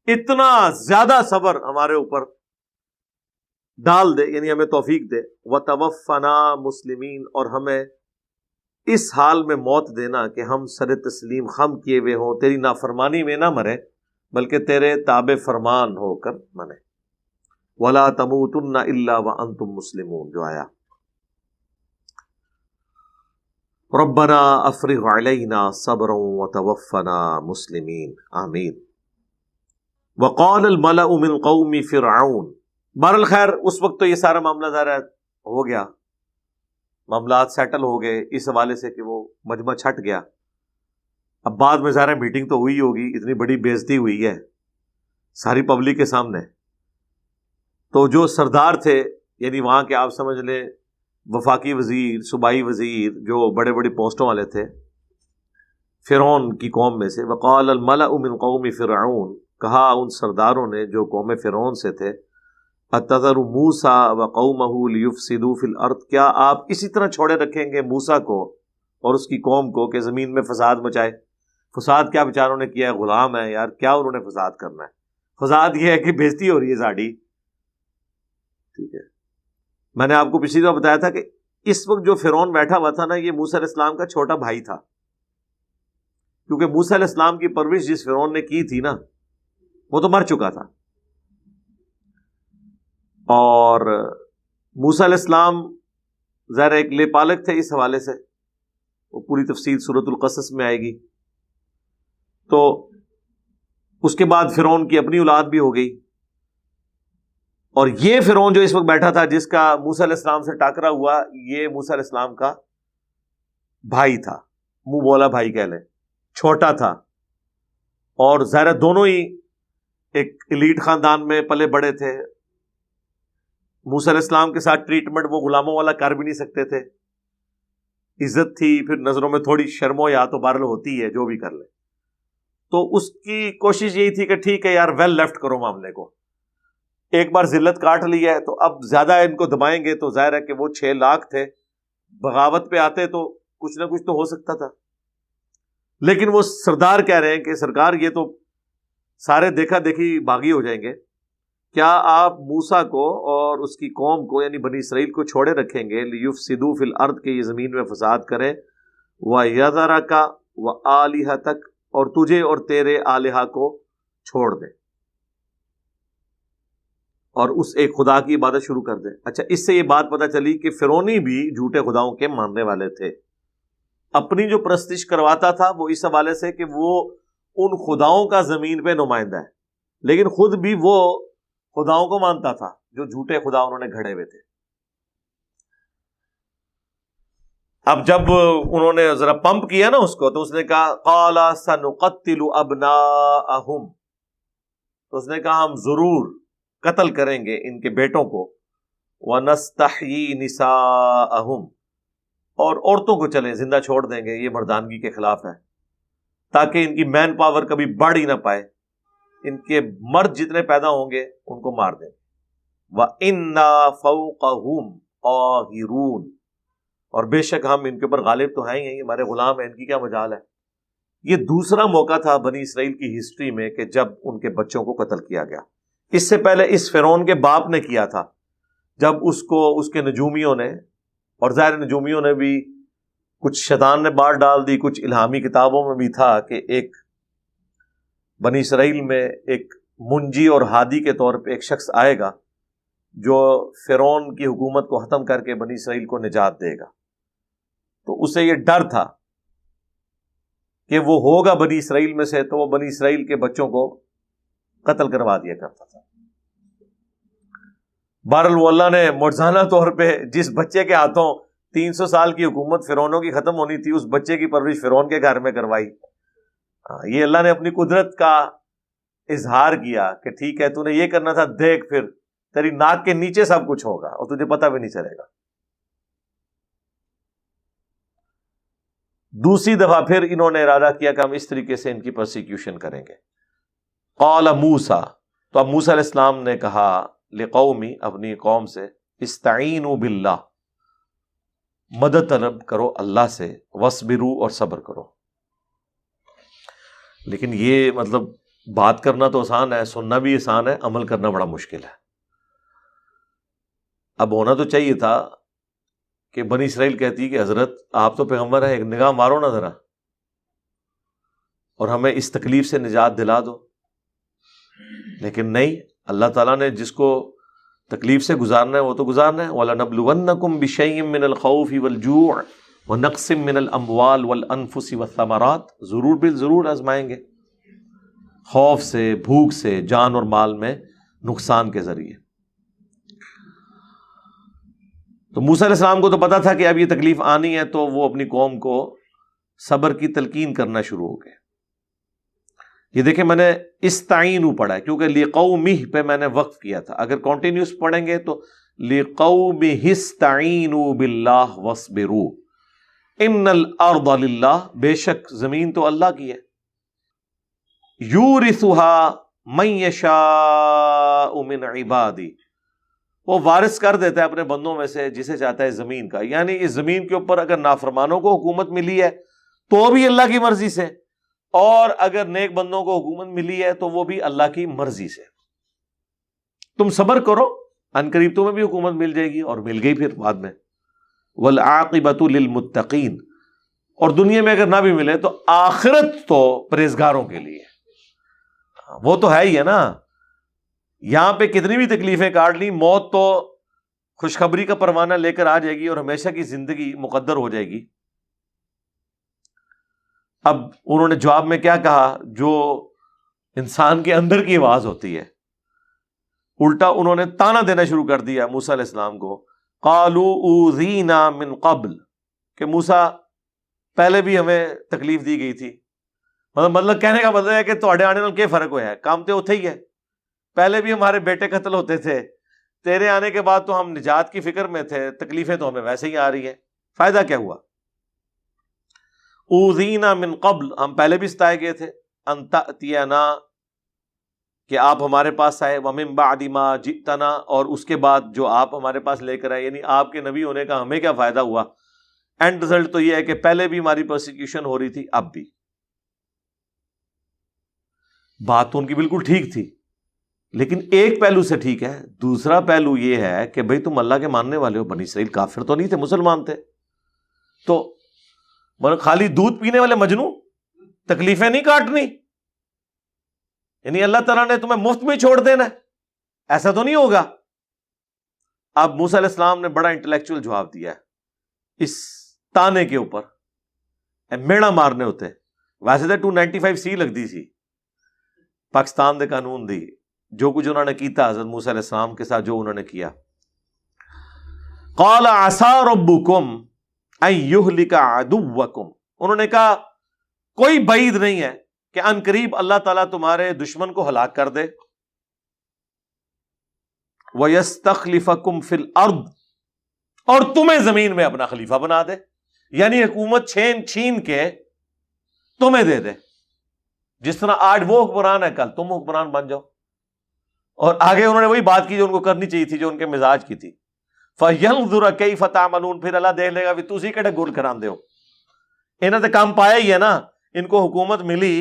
اتنا زیادہ صبر ہمارے اوپر ڈال دے، یعنی ہمیں توفیق دے. وتوفنا مسلمین، اور ہمیں اس حال میں موت دینا کہ ہم سر تسلیم خم کیے ہوئے ہوں، تیری نافرمانی میں نہ مرے بلکہ تیرے تابع فرمان ہو کر مرے. ولا تموتن الا وانتم مسلمون، جو آیا ربنا افرغ علینا صبرا وتوفنا مسلمین، آمین. وقال الملأ من قوم فرعون، بہرحال خیر اس وقت تو یہ سارا معاملہ ظاہر ہو گیا، معاملات سیٹل ہو گئے اس حوالے سے کہ وہ مجمع چھٹ گیا. اب بعد میں ظاہر میٹنگ تو ہوئی ہوگی، اتنی بڑی بےعزتی ہوئی ہے ساری پبلک کے سامنے. تو جو سردار تھے، یعنی وہاں کے آپ سمجھ لیں وفاقی وزیر، صوبائی وزیر، جو بڑے بڑی پوسٹوں والے تھے فرعون کی قوم میں سے، وقال الملأ من قوم فرعون، کہا ان سرداروں نے جو قوم فرعون سے تھے، اتذر موسیٰ وقومہ لیفسدوا فی الارض، کیا آپ اسی طرح چھوڑے رکھیں گے موسیٰ کو اور اس کی قوم کو کہ زمین میں فساد مچائے؟ فساد کیا بیچاروں نے کیا ہے، غلام ہے یار، کیا انہوں نے فساد کرنا ہے؟ فساد یہ ہے کہ بےزتی ہو رہی ہے ساڑھی. ٹھیک ہے، میں نے آپ کو پچھلی دفعہ بتایا تھا کہ اس وقت جو فرعون بیٹھا ہوا تھا نا، یہ موسیٰ علیہ السلام کا چھوٹا بھائی تھا، کیونکہ موسیٰ علیہ السلام کی پرورش جس فرعون نے کی تھی نا، وہ تو مر چکا تھا. اور موسیٰ علیہ السلام ظاہر ایک لے پالک تھے، اس حوالے سے وہ پوری تفصیل سورۃ القصص میں آئے گی. تو اس کے بعد فرعون کی اپنی اولاد بھی ہو گئی، اور یہ فرعون جو اس وقت بیٹھا تھا، جس کا موسیٰ علیہ السلام سے ٹاکرا ہوا، یہ موسیٰ علیہ السلام کا بھائی تھا، منہ بولا بھائی کہہ لیں، چھوٹا تھا. اور ظاہر دونوں ہی ایک ایلیٹ خاندان میں پلے بڑے تھے. موسیٰ علیہ السلام کے ساتھ ٹریٹمنٹ وہ غلاموں والا کر بھی نہیں سکتے تھے، عزت تھی، پھر نظروں میں تھوڑی شرم و یا تو بارل ہوتی ہے جو بھی کر لے. تو اس کی کوشش یہی تھی کہ ٹھیک ہے یار، ویل لیفٹ کرو معاملے کو، ایک بار ذلت کاٹ لی ہے تو اب زیادہ ان کو دبائیں گے تو ظاہر ہے کہ وہ 6 لاکھ تھے، بغاوت پہ آتے تو کچھ نہ کچھ تو ہو سکتا تھا. لیکن وہ سردار کہہ رہے ہیں کہ سرکار یہ تو سارے دیکھا دیکھی باغی ہو جائیں گے، کیا آپ موسیٰ کو اور اس کی قوم کو یعنی بنی اسرائیل کو چھوڑے رکھیں گے؟ لیفسدوا فی الارض، کہ یہ زمین میں فساد کریں، ویذرک وآلہتک، اور تجھے اور تیرے آلہہ کو چھوڑ دیں اور اس ایک خدا کی عبادت شروع کر دیں. اچھا، اس سے یہ بات پتہ چلی کہ فرعونی بھی جھوٹے خداؤں کے ماننے والے تھے. اپنی جو پرستش کرواتا تھا وہ اس حوالے سے کہ وہ ان خداؤں کا زمین پہ نمائندہ ہے، لیکن خود بھی وہ خداؤں کو مانتا تھا جو جھوٹے خدا انہوں نے گھڑے ہوئے تھے. اب جب انہوں نے ذرا پمپ کیا نا اس کو، تو اس نے کہا قال سنقتل ابناءہم، تو اس نے کہا ہم ضرور قتل کریں گے ان کے بیٹوں کو، وَنَسْتَحْيِي نِسَاءَهُمْ، اور عورتوں کو چلیں زندہ چھوڑ دیں گے، یہ مردانگی کے خلاف ہے، تاکہ ان کی مین پاور کبھی بڑھ ہی نہ پائے، ان کے مرد جتنے پیدا ہوں گے ان کو مار دیں. وَإِنَّا فَوْقَهُمْ قَاهِرُونَ، اور بے شک ہم ان کے اوپر غالب تو ہیں ہی، ہمارے غلام ہیں، ان کی کیا مجال ہے. یہ دوسرا موقع تھا بنی اسرائیل کی ہسٹری میں کہ جب ان کے بچوں کو قتل کیا گیا. اس سے پہلے اس فرعون کے باپ نے کیا تھا، جب اس کو اس کے نجومیوں نے، اور ظاہر نجومیوں نے بھی کچھ شیطان نے بات ڈال دی، کچھ الہامی کتابوں میں بھی تھا کہ ایک بنی اسرائیل میں ایک منجی اور ہادی کے طور پہ ایک شخص آئے گا جو فرعون کی حکومت کو ختم کر کے بنی اسرائیل کو نجات دے گا. تو اسے یہ ڈر تھا کہ وہ ہوگا بنی اسرائیل میں سے، تو وہ بنی اسرائیل کے بچوں کو قتل کروا دیا کرتا تھا. بہرحال وہ اللہ نے معجزانہ طور پہ جس بچے کے ہاتھوں 300 سال کی حکومت فرعونوں کی ختم ہونی تھی، اس بچے کی پرورش فرعون کے گھر میں کروائی. یہ اللہ نے اپنی قدرت کا اظہار کیا کہ ٹھیک ہے تو نے یہ کرنا تھا، دیکھ پھر تیری ناک کے نیچے سب کچھ ہوگا اور تجھے پتہ بھی نہیں چلے گا. دوسری دفعہ پھر انہوں نے ارادہ کیا کہ ہم اس طریقے سے ان کی پرسیکیوشن کریں گے. قال موسیٰ، تو اب موسیٰ علیہ السلام نے کہا لقومی، اپنی قوم سے، استعینوا باللہ، مدد طلب کرو اللہ سے، واصبروا، اور صبر کرو. لیکن یہ مطلب بات کرنا تو آسان ہے، سننا بھی آسان ہے، عمل کرنا بڑا مشکل ہے. اب ہونا تو چاہیے تھا کہ بنی اسرائیل کہتی کہ حضرت آپ تو پیغمبر ہیں، ایک نگاہ مارو نا ذرا اور ہمیں اس تکلیف سے نجات دلا دو. لیکن نہیں، اللہ تعالیٰ نے جس کو تکلیف سے گزارنا ہے وہ تو گزارنا ہے. وَلَنَبْلُوَنَّكُمْ بِشَيْءٍ مِّنَ الْخَوْفِ وَالْجُوعِ وَنَقْصٍ مِّنَ الْأَمْوَالِ وَالْأَنفُسِ وَالثَّمَرَاتِ، ضرور بالضرور آزمائیں گے، خوف سے، بھوک سے، جان اور مال میں نقصان کے ذریعے. تو موسیٰ علیہ السلام کو تو پتا تھا کہ اب یہ تکلیف آنی ہے، تو وہ اپنی قوم کو صبر کی تلقین کرنا شروع ہو گئے. یہ دیکھیں میں نے استعینوا پڑھا ہے کیونکہ لقومہ پہ میں نے وقف کیا تھا. اگر کنٹینیوس پڑھیں گے تو لقومہ استعینوا باللہ واصبروا ان الارض للہ، بے شک زمین تو اللہ کی ہے، یورثها من یشاء من عبادی، وہ وارث کر دیتا ہے اپنے بندوں میں سے جسے چاہتا ہے زمین کا. یعنی اس زمین کے اوپر اگر نافرمانوں کو حکومت ملی ہے تو بھی اللہ کی مرضی سے، اور اگر نیک بندوں کو حکومت ملی ہے تو وہ بھی اللہ کی مرضی سے. تم صبر کرو، ان قریب تمہیں بھی حکومت مل جائے گی، اور مل گئی پھر بعد میں. والعاقبۃ للمتقین، اور دنیا میں اگر نہ بھی ملے تو آخرت تو پرہیزگاروں کے لیے. وہ تو ہے ہی ہے نا، یہاں پہ کتنی بھی تکلیفیں کاٹ لی، موت تو خوشخبری کا پروانہ لے کر آ جائے گی اور ہمیشہ کی زندگی مقدر ہو جائے گی. اب انہوں نے جواب میں کیا کہا جو انسان کے اندر کی آواز ہوتی ہے؟ الٹا انہوں نے تانا دینا شروع کر دیا موسیٰ علیہ السلام کو. قالوا اوذینا من قبل، کہ موسیٰ پہلے بھی ہمیں تکلیف دی گئی تھی. مطلب کہنے کا مطلب ہے کہ تواڈے آنے نال کیا فرق ہوا ہے، کام تو اتھے ہی ہے. پہلے بھی ہمارے بیٹے قتل ہوتے تھے، تیرے آنے کے بعد تو ہم نجات کی فکر میں تھے، تکلیفیں تو ہمیں ویسے ہی آ رہی ہیں، فائدہ کیا ہوا؟ اوذینا من قبل، ہم پہلے بھی ستائے گئے تھے. ان تأتینا، کہ آپ ہمارے پاس آئے. ومن بعد ما جئتنا، اور اس کے بعد جو آپ ہمارے پاس لے کر آئے. یعنی آپ کے نبی ہونے کا ہمیں کیا فائدہ ہوا؟ اینڈ رزلٹ تو یہ ہے کہ پہلے بھی ہماری پرسیکیوشن ہو رہی تھی، اب بھی. بات تو ان کی بالکل ٹھیک تھی، لیکن ایک پہلو سے ٹھیک ہے. دوسرا پہلو یہ ہے کہ بھئی تم اللہ کے ماننے والے ہو، بنی اسرائیل کافر تو نہیں تھے، مسلمان تھے. تو خالی دودھ پینے والے مجنو تکلیفیں نہیں کاٹنی؟ یعنی اللہ تعالیٰ نے تمہیں مفت میں چھوڑ دینا ہے؟ ایسا تو نہیں ہوگا. اب موسیٰ علیہ السلام نے بڑا انٹلیکچوئل جواب دیا ہے اس تانے کے اوپر. میڑا مارنے ہوتے ویسے تو 295C لگتی سی پاکستان دے قانون دی، جو کچھ انہوں نے کیتا حضرت موسیٰ علیہ السلام کے ساتھ جو انہوں نے کیا. قال عسى ربكم ان يهلك عدوكم، انہوں نے کہا کوئی بعید نہیں ہے کہ ان قریب اللہ تعالیٰ تمہارے دشمن کو ہلاک کر دے. وَيَسْتَخْلِفَكُمْ فِي الْأَرْضِ، اور تمہیں زمین میں اپنا خلیفہ بنا دے. یعنی حکومت چھین کے تمہیں دے دے. جس طرح آج وہ حکمران ہے کل تم حکمران بن جاؤ. اور آگے انہوں نے وہی بات کی جو ان کو کرنی چاہیے تھی، جو ان کے مزاج کی تھی. فَيَنْظُرَ كَيْفَ تَعْمَلُونَ، پھر اللہ دیکھ لے گا بھی تسی کہڑے گول کران دے ہو. انہوں نے کام پایا ہی ہے نا، ان کو حکومت ملی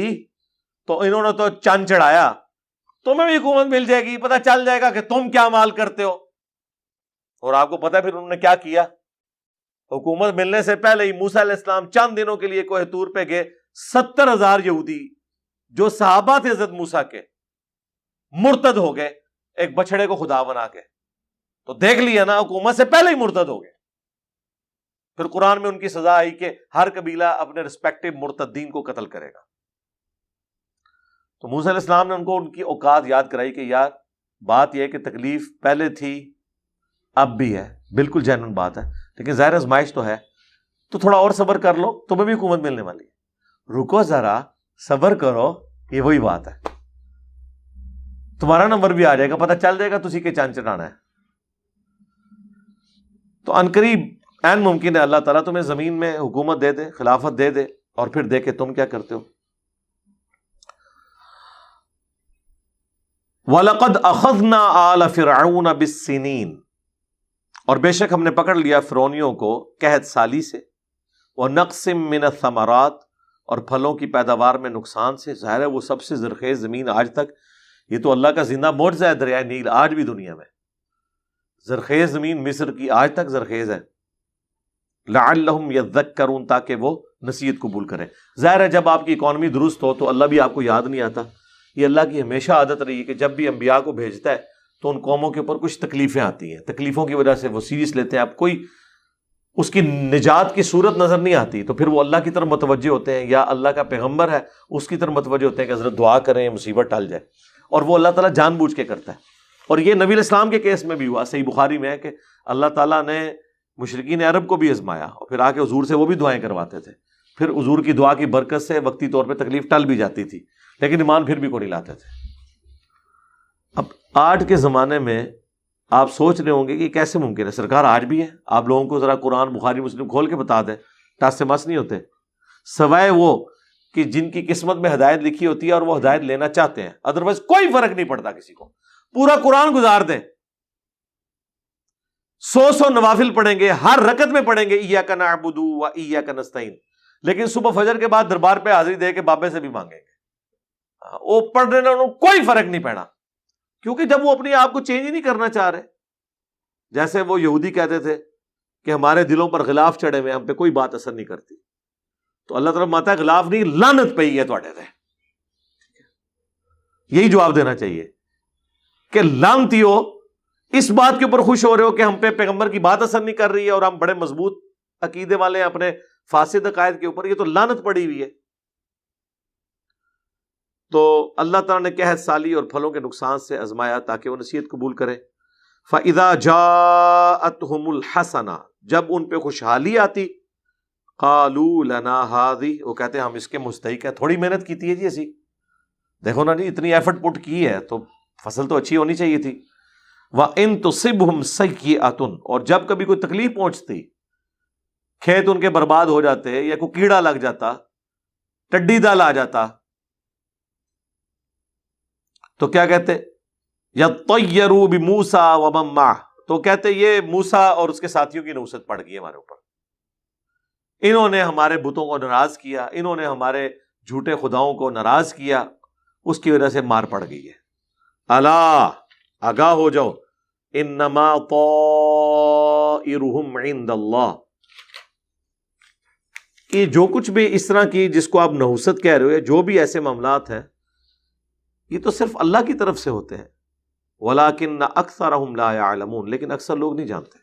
تو انہوں نے تو چند چڑھایا. تمہیں بھی حکومت مل جائے گی، پتہ چل جائے گا کہ تم کیا مال کرتے ہو. اور آپ کو پتہ ہے پھر انہوں نے کیا کیا؟ حکومت ملنے سے پہلے ہی موسیٰ علیہ السلام چند دنوں کے لیے کوہ طور پہ گئے. 70,000 یہودی جو صحابہ تھے حضرت موسیٰ کے، مرتد ہو گئے ایک بچڑے کو خدا بنا کے. تو دیکھ لیا نا، حکومت سے پہلے ہی مرتد ہو گئے. پھر قرآن میں ان کی سزا آئی کہ ہر قبیلہ اپنے رسپیکٹو مرتدین کو قتل کرے گا. تو موسیٰ علیہ السلام نے ان کو ان کی اوقات یاد کرائی کہ یار بات یہ ہے کہ تکلیف پہلے تھی اب بھی ہے، بالکل جینوئن بات ہے، لیکن ظاہر آزمائش تو ہے، تو تھوڑا اور صبر کر لو، تمہیں بھی حکومت ملنے والی ہے. رکو ذرا، صبر کرو. یہ وہی بات ہے، تمہارا نمبر بھی آ جائے گا، پتہ چل جائے گا تسی کے چاند چڑھانا ہے. تو عنقریب عین ممکن ہے اللہ تعالیٰ تمہیں زمین میں حکومت دے دے، خلافت دے دے، اور پھر دیکھے تم کیا کرتے ہو. وَلَقَدْ أَخَذْنَا آلَ فِرْعَوْنَ بِالسِّنِينَ، اور بے شک ہم نے پکڑ لیا فرعونیوں کو قحط سالی سے. وَنَقْصٍ مِّنَ الثَّمَرَاتِ، اور پھلوں کی پیداوار میں نقصان سے. ظاہر ہے وہ سب سے زرخیز زمین آج تک، یہ تو اللہ کا زندہ معجزہ ہے دریائے نیل آج بھی دنیا میں. زرخیز زمین مصر کی آج تک زرخیز ہے. لعلہم یذکرون، تاکہ وہ نصیحت قبول کریں. ظاہر ہے جب آپ کی اکانومی درست ہو تو اللہ بھی آپ کو یاد نہیں آتا. یہ اللہ کی ہمیشہ عادت رہی ہے کہ جب بھی انبیاء کو بھیجتا ہے تو ان قوموں کے اوپر کچھ تکلیفیں آتی ہیں، تکلیفوں کی وجہ سے وہ سیریس لیتے ہیں. اب کوئی اس کی نجات کی صورت نظر نہیں آتی تو پھر وہ اللہ کی طرف متوجہ ہوتے ہیں، یا اللہ کا پیغمبر ہے اس کی طرف متوجہ ہوتے ہیں کہ حضرت دعا کریں مصیبت ٹل جائے. اور وہ اللہ تعالیٰ جان بوجھ کے کرتا ہے. اور یہ نبی علیہ السلام کے کیس میں بھی ہوا. صحیح بخاری میں ہے کہ اللہ تعالیٰ نے مشرکین عرب کو بھی آزمایا اور پھر آ کے حضور سے وہ بھی دعائیں کرواتے تھے. پھر حضور کی دعا کی برکت سے وقتی طور پہ تکلیف ٹل بھی جاتی تھی، لیکن ایمان پھر بھی کو نہیں لاتے تھے. اب آج کے زمانے میں آپ سوچ رہے ہوں گے کہ کیسے ممکن ہے؟ سرکار آج بھی ہے. آپ لوگوں کو ذرا قرآن بخاری مسلم کھول کے بتا دیں، ٹاس سے مس نہیں ہوتے، سوائے وہ کہ جن کی قسمت میں ہدایت لکھی ہوتی ہے اور وہ ہدایت لینا چاہتے ہیں. ادروائز کوئی فرق نہیں پڑتا کسی کو. پورا قرآن گزار دیں، 100 نوافل پڑھیں گے، ہر رکعت میں پڑھیں گے ایاک نعبد و ایاک نستعین. لیکن صبح فجر کے بعد دربار پہ حاضری دے کے بابے سے بھی مانگیں گے، وہ پڑھنے میں انہوں کوئی فرق نہیں پڑا، کیونکہ جب وہ اپنے آپ کو چینج ہی نہیں کرنا چاہ رہے. جیسے وہ یہودی کہتے تھے کہ ہمارے دلوں پر غلاف چڑھے ہوئے، ہم پہ کوئی بات اثر نہیں کرتی، تو اللہ تعالیٰ ماتا ہے غلاف نہیں، لعنت پئی ہے تواڈے تے. یہی جواب دینا چاہیے کہ لعنتیو، اس بات کے اوپر خوش ہو رہے ہو کہ ہم پہ پیغمبر کی بات اثر نہیں کر رہی ہے اور ہم بڑے مضبوط عقیدے والے ہیں اپنے فاسد عقائد کے اوپر، یہ تو لعنت پڑی ہوئی ہے. تو اللہ تعالیٰ نے قحط سالی اور پھلوں کے نقصان سے آزمایا تاکہ وہ نصیحت قبول کرے. فَإِذَا جَاءَتْهُمُ الْحَسَنَةُ، جب ان پہ خوشحالی آتی، قَالُوا لَنَا هَذِهِ، وہ کہتے ہیں ہم اس کے مستحق ہیں، تھوڑی محنت کی تھی جی اسی، دیکھو نا جی اتنی ایفرٹ پٹ کی ہے تو فصل تو اچھی ہونی چاہیے تھی. وَإِن تُصِبْهُمْ سَيِّئَةٌ، اور جب کبھی کوئی تکلیف پہنچتی، کھیت ان کے برباد ہو جاتے یا کوئی کیڑا لگ جاتا، ٹڈی دل آ جاتا، تو کیا کہتے؟ یطیروا بموسیٰ ومن معہ، تو کہتے یہ موسیٰ اور اس کے ساتھیوں کی نحوست پڑ گئی ہمارے اوپر، انہوں نے ہمارے بتوں کو ناراض کیا، انہوں نے ہمارے جھوٹے خداؤں کو ناراض کیا، اس کی وجہ سے مار پڑ گئی ہے. الا، آگاہ ہو جاؤ، انما طائرہم عند اللہ، کہ جو کچھ بھی اس طرح کی جس کو آپ نحوست کہہ رہے ہو، جو بھی ایسے معاملات ہیں یہ تو صرف اللہ کی طرف سے ہوتے ہیں. وَلَٰكِنَّ أَكْثَرَهُمْ لَا يَعْلَمُونَ، لیکن اکثر لوگ نہیں جانتے.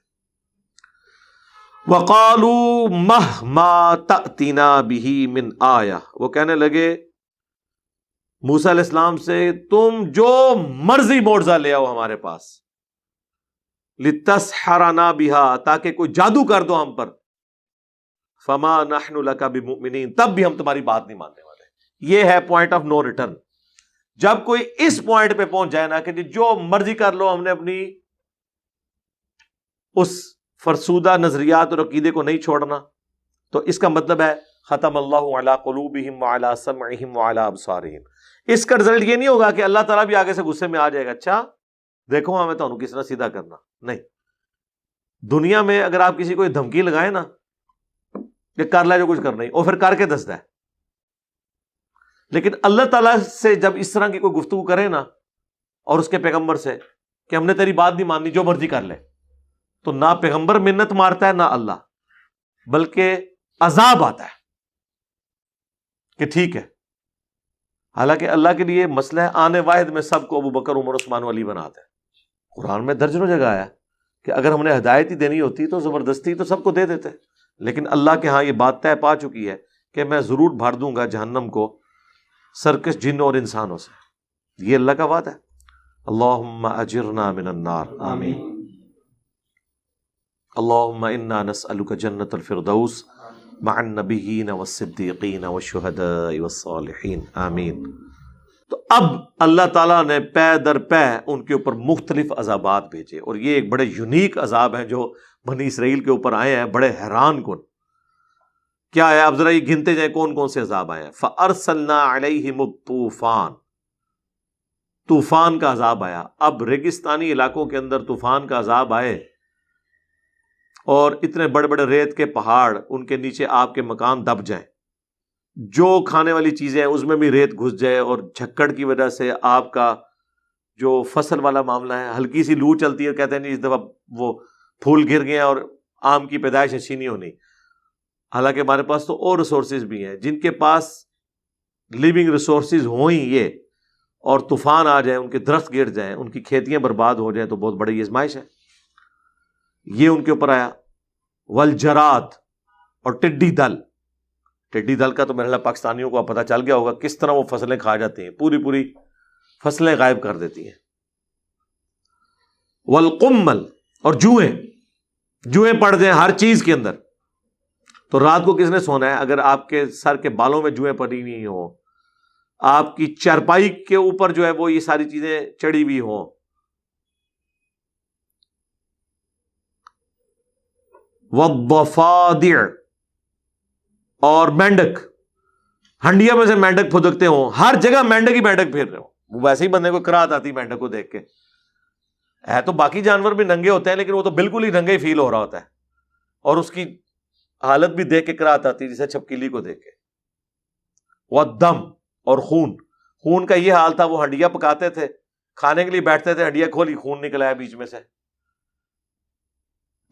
وَقَالُوا مَهْمَا تَأْتِنَا بِهِ مِنْ آیَةٍ، وہ کہنے لگے موسیٰ علیہ السلام سے تم جو مرضی معجزہ لے آؤ ہمارے پاس، لِتَسْحَرَنَا بِهَا، تاکہ کوئی جادو کر دو ہم پر، فَمَا نَحْنُ لَكَ بِمُؤْمِنِينَ، تب بھی ہم تمہاری بات نہیں ماننے والے. یہ ہے پوائنٹ آف نو ریٹرن. جب کوئی اس پوائنٹ پہ پہنچ جائے نا کہ جو مرضی کر لو، ہم نے اپنی اس فرسودہ نظریات اور عقیدے کو نہیں چھوڑنا، تو اس کا مطلب ہے ختم اللہ علی قلوبہم وعلی سمعہم وعلی ابصارہم. اس کا رزلٹ یہ نہیں ہوگا کہ اللہ تعالیٰ بھی آگے سے غصے میں آ جائے گا، اچھا دیکھو ہمیں تو کس طرح سیدھا کرنا. نہیں، دنیا میں اگر آپ کسی کو دھمکی لگائیں نا کہ کر لے جو کچھ کرنا ہی، اور پھر کر کے دستا ہے، لیکن اللہ تعالیٰ سے جب اس طرح کی کوئی گفتگو کرے نا، اور اس کے پیغمبر سے کہ ہم نے تیری بات نہیں ماننی، جو مرضی کر لے، تو نہ پیغمبر منت مارتا ہے نہ اللہ، بلکہ عذاب آتا ہے کہ ٹھیک ہے. حالانکہ اللہ کے لیے مسئلہ ہے، آنے واحد میں سب کو ابو بکر عمر عثمان علی بناتا ہے. قرآن میں درجنوں جگہ آیا کہ اگر ہم نے ہدایت ہی دینی ہوتی تو زبردستی تو سب کو دے دیتے، لیکن اللہ کے ہاں یہ بات طے پا چکی ہے کہ میں ضرور بھر دوں گا جہنم کو سرکش جنوں اور انسانوں سے. یہ اللہ کا وعدہ ہے. اللہم اجرنا من النار، آمین. اللہم انا نسألک جنت الفردوس مع النبیین والصدیقین والشہداء والصالحین، آمین. تو اب اللہ تعالیٰ نے پے در پے ان کے اوپر مختلف عذابات بھیجے، اور یہ ایک بڑے یونیک عذاب ہیں جو بنی اسرائیل کے اوپر آئے ہیں، بڑے حیران کن. کیا ہے آپ ذرا یہ گنتے جائیں کون کون سے عذاب آئے ہیں. فَأَرْسَلْنَا عَلَيْهِمُ الطُّوفَانَ، طوفان کا عذاب آیا. اب ریگستانی علاقوں کے اندر طوفان کا عذاب آئے، اور اتنے بڑے بڑے ریت کے پہاڑ، ان کے نیچے آپ کے مکان دب جائیں، جو کھانے والی چیزیں ہیں اس میں بھی ریت گھس جائے، اور جھکڑ کی وجہ سے آپ کا جو فصل والا معاملہ ہے، ہلکی سی لو چلتی ہے، کہتے ہیں نہیں اس دفعہ وہ پھول گر گئے اور آم کی پیدائش اچھی نہیں ہونی. حالانکہ ہمارے پاس تو اور ریسورسز بھی ہیں. جن کے پاس لیونگ ریسورسز ہوں ہی یہ، اور طوفان آ جائیں، ان کے درخت گر جائیں، ان کی کھیتیاں برباد ہو جائیں، تو بہت بڑی آزمائش ہے. یہ ان کے اوپر آیا. والجراد، اور ٹڈی دل. ٹڈی دل کا تو میرے خیال پاکستانیوں کو پتہ چل گیا ہوگا کس طرح وہ فصلیں کھا جاتی ہیں، پوری پوری فصلیں غائب کر دیتی ہیں. والقمل، اور جوئیں پڑ جائیں ہر چیز کے اندر. تو رات کو کس نے سونا ہے اگر آپ کے سر کے بالوں میں جوئیں پڑی ہوئی ہوں، آپ کی چارپائی کے اوپر جو ہے وہ یہ ساری چیزیں چڑھی ہوئی ہوں. والضفادع، اور مینڈک، ہنڈیا میں سے مینڈک پھدکتے ہوں، ہر جگہ مینڈک ہی مینڈک پھر رہے ہوں. ویسے ہی بندے کو کراہت آتی مینڈک کو دیکھ کے. ہے تو باقی جانور بھی ننگے ہوتے ہیں، لیکن وہ تو بالکل ہی ننگے ہی فیل ہو رہا ہوتا ہے، اور اس کی حالت بھی دیکھ کے قرات آتی جیسے چھپکلی کو دیکھ کے. والدم، اور خون کا یہ حال تھا، وہ ہنڈیا پکاتے تھے، کھانے کے لیے بیٹھتے تھے، ہنڈیا کھولی، خون نکل آیا بیچ میں سے.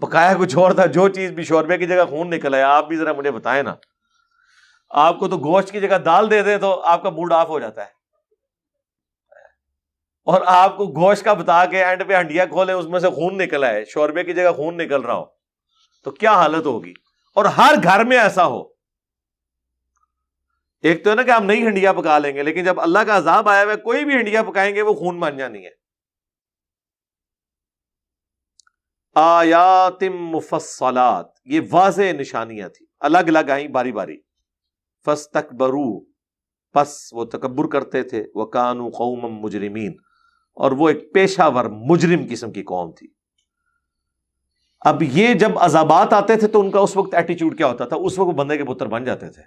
پکایا کچھ اور تھا، جو چیز بھی شوربے کی جگہ خون نکل آیا. آپ بھی ذرا مجھے بتائیں نا، آپ کو تو گوشت کی جگہ دال دے دے تو آپ کا موڈ آف ہو جاتا ہے، اور آپ کو گوشت کا بتا کے اینڈ پہ ہنڈیا کھولے اس میں سے خون نکل آئے، شوربے کی جگہ خون نکل رہا ہو، تو کیا حالت ہوگی. اور ہر گھر میں ایسا ہو. ایک تو ہے نا کہ ہم نہیں ہنڈیا پکا لیں گے، لیکن جب اللہ کا عذاب آیا ہوا ہے، کوئی بھی ہنڈیا پکائیں گے وہ خون بن جانی ہے. آیات مفصلات، یہ واضح نشانیاں تھیں، الگ الگ آئیں باری باری. فاستکبروا، پس وہ تکبر کرتے تھے. وکانوا قوما مجرمین، اور وہ ایک پیشہ ور مجرم قسم کی قوم تھی. اب یہ جب عذابات آتے تھے تو ان کا اس وقت ایٹیچیوڈ کیا ہوتا تھا؟ اس وقت بندے کے پتر بن جاتے تھے.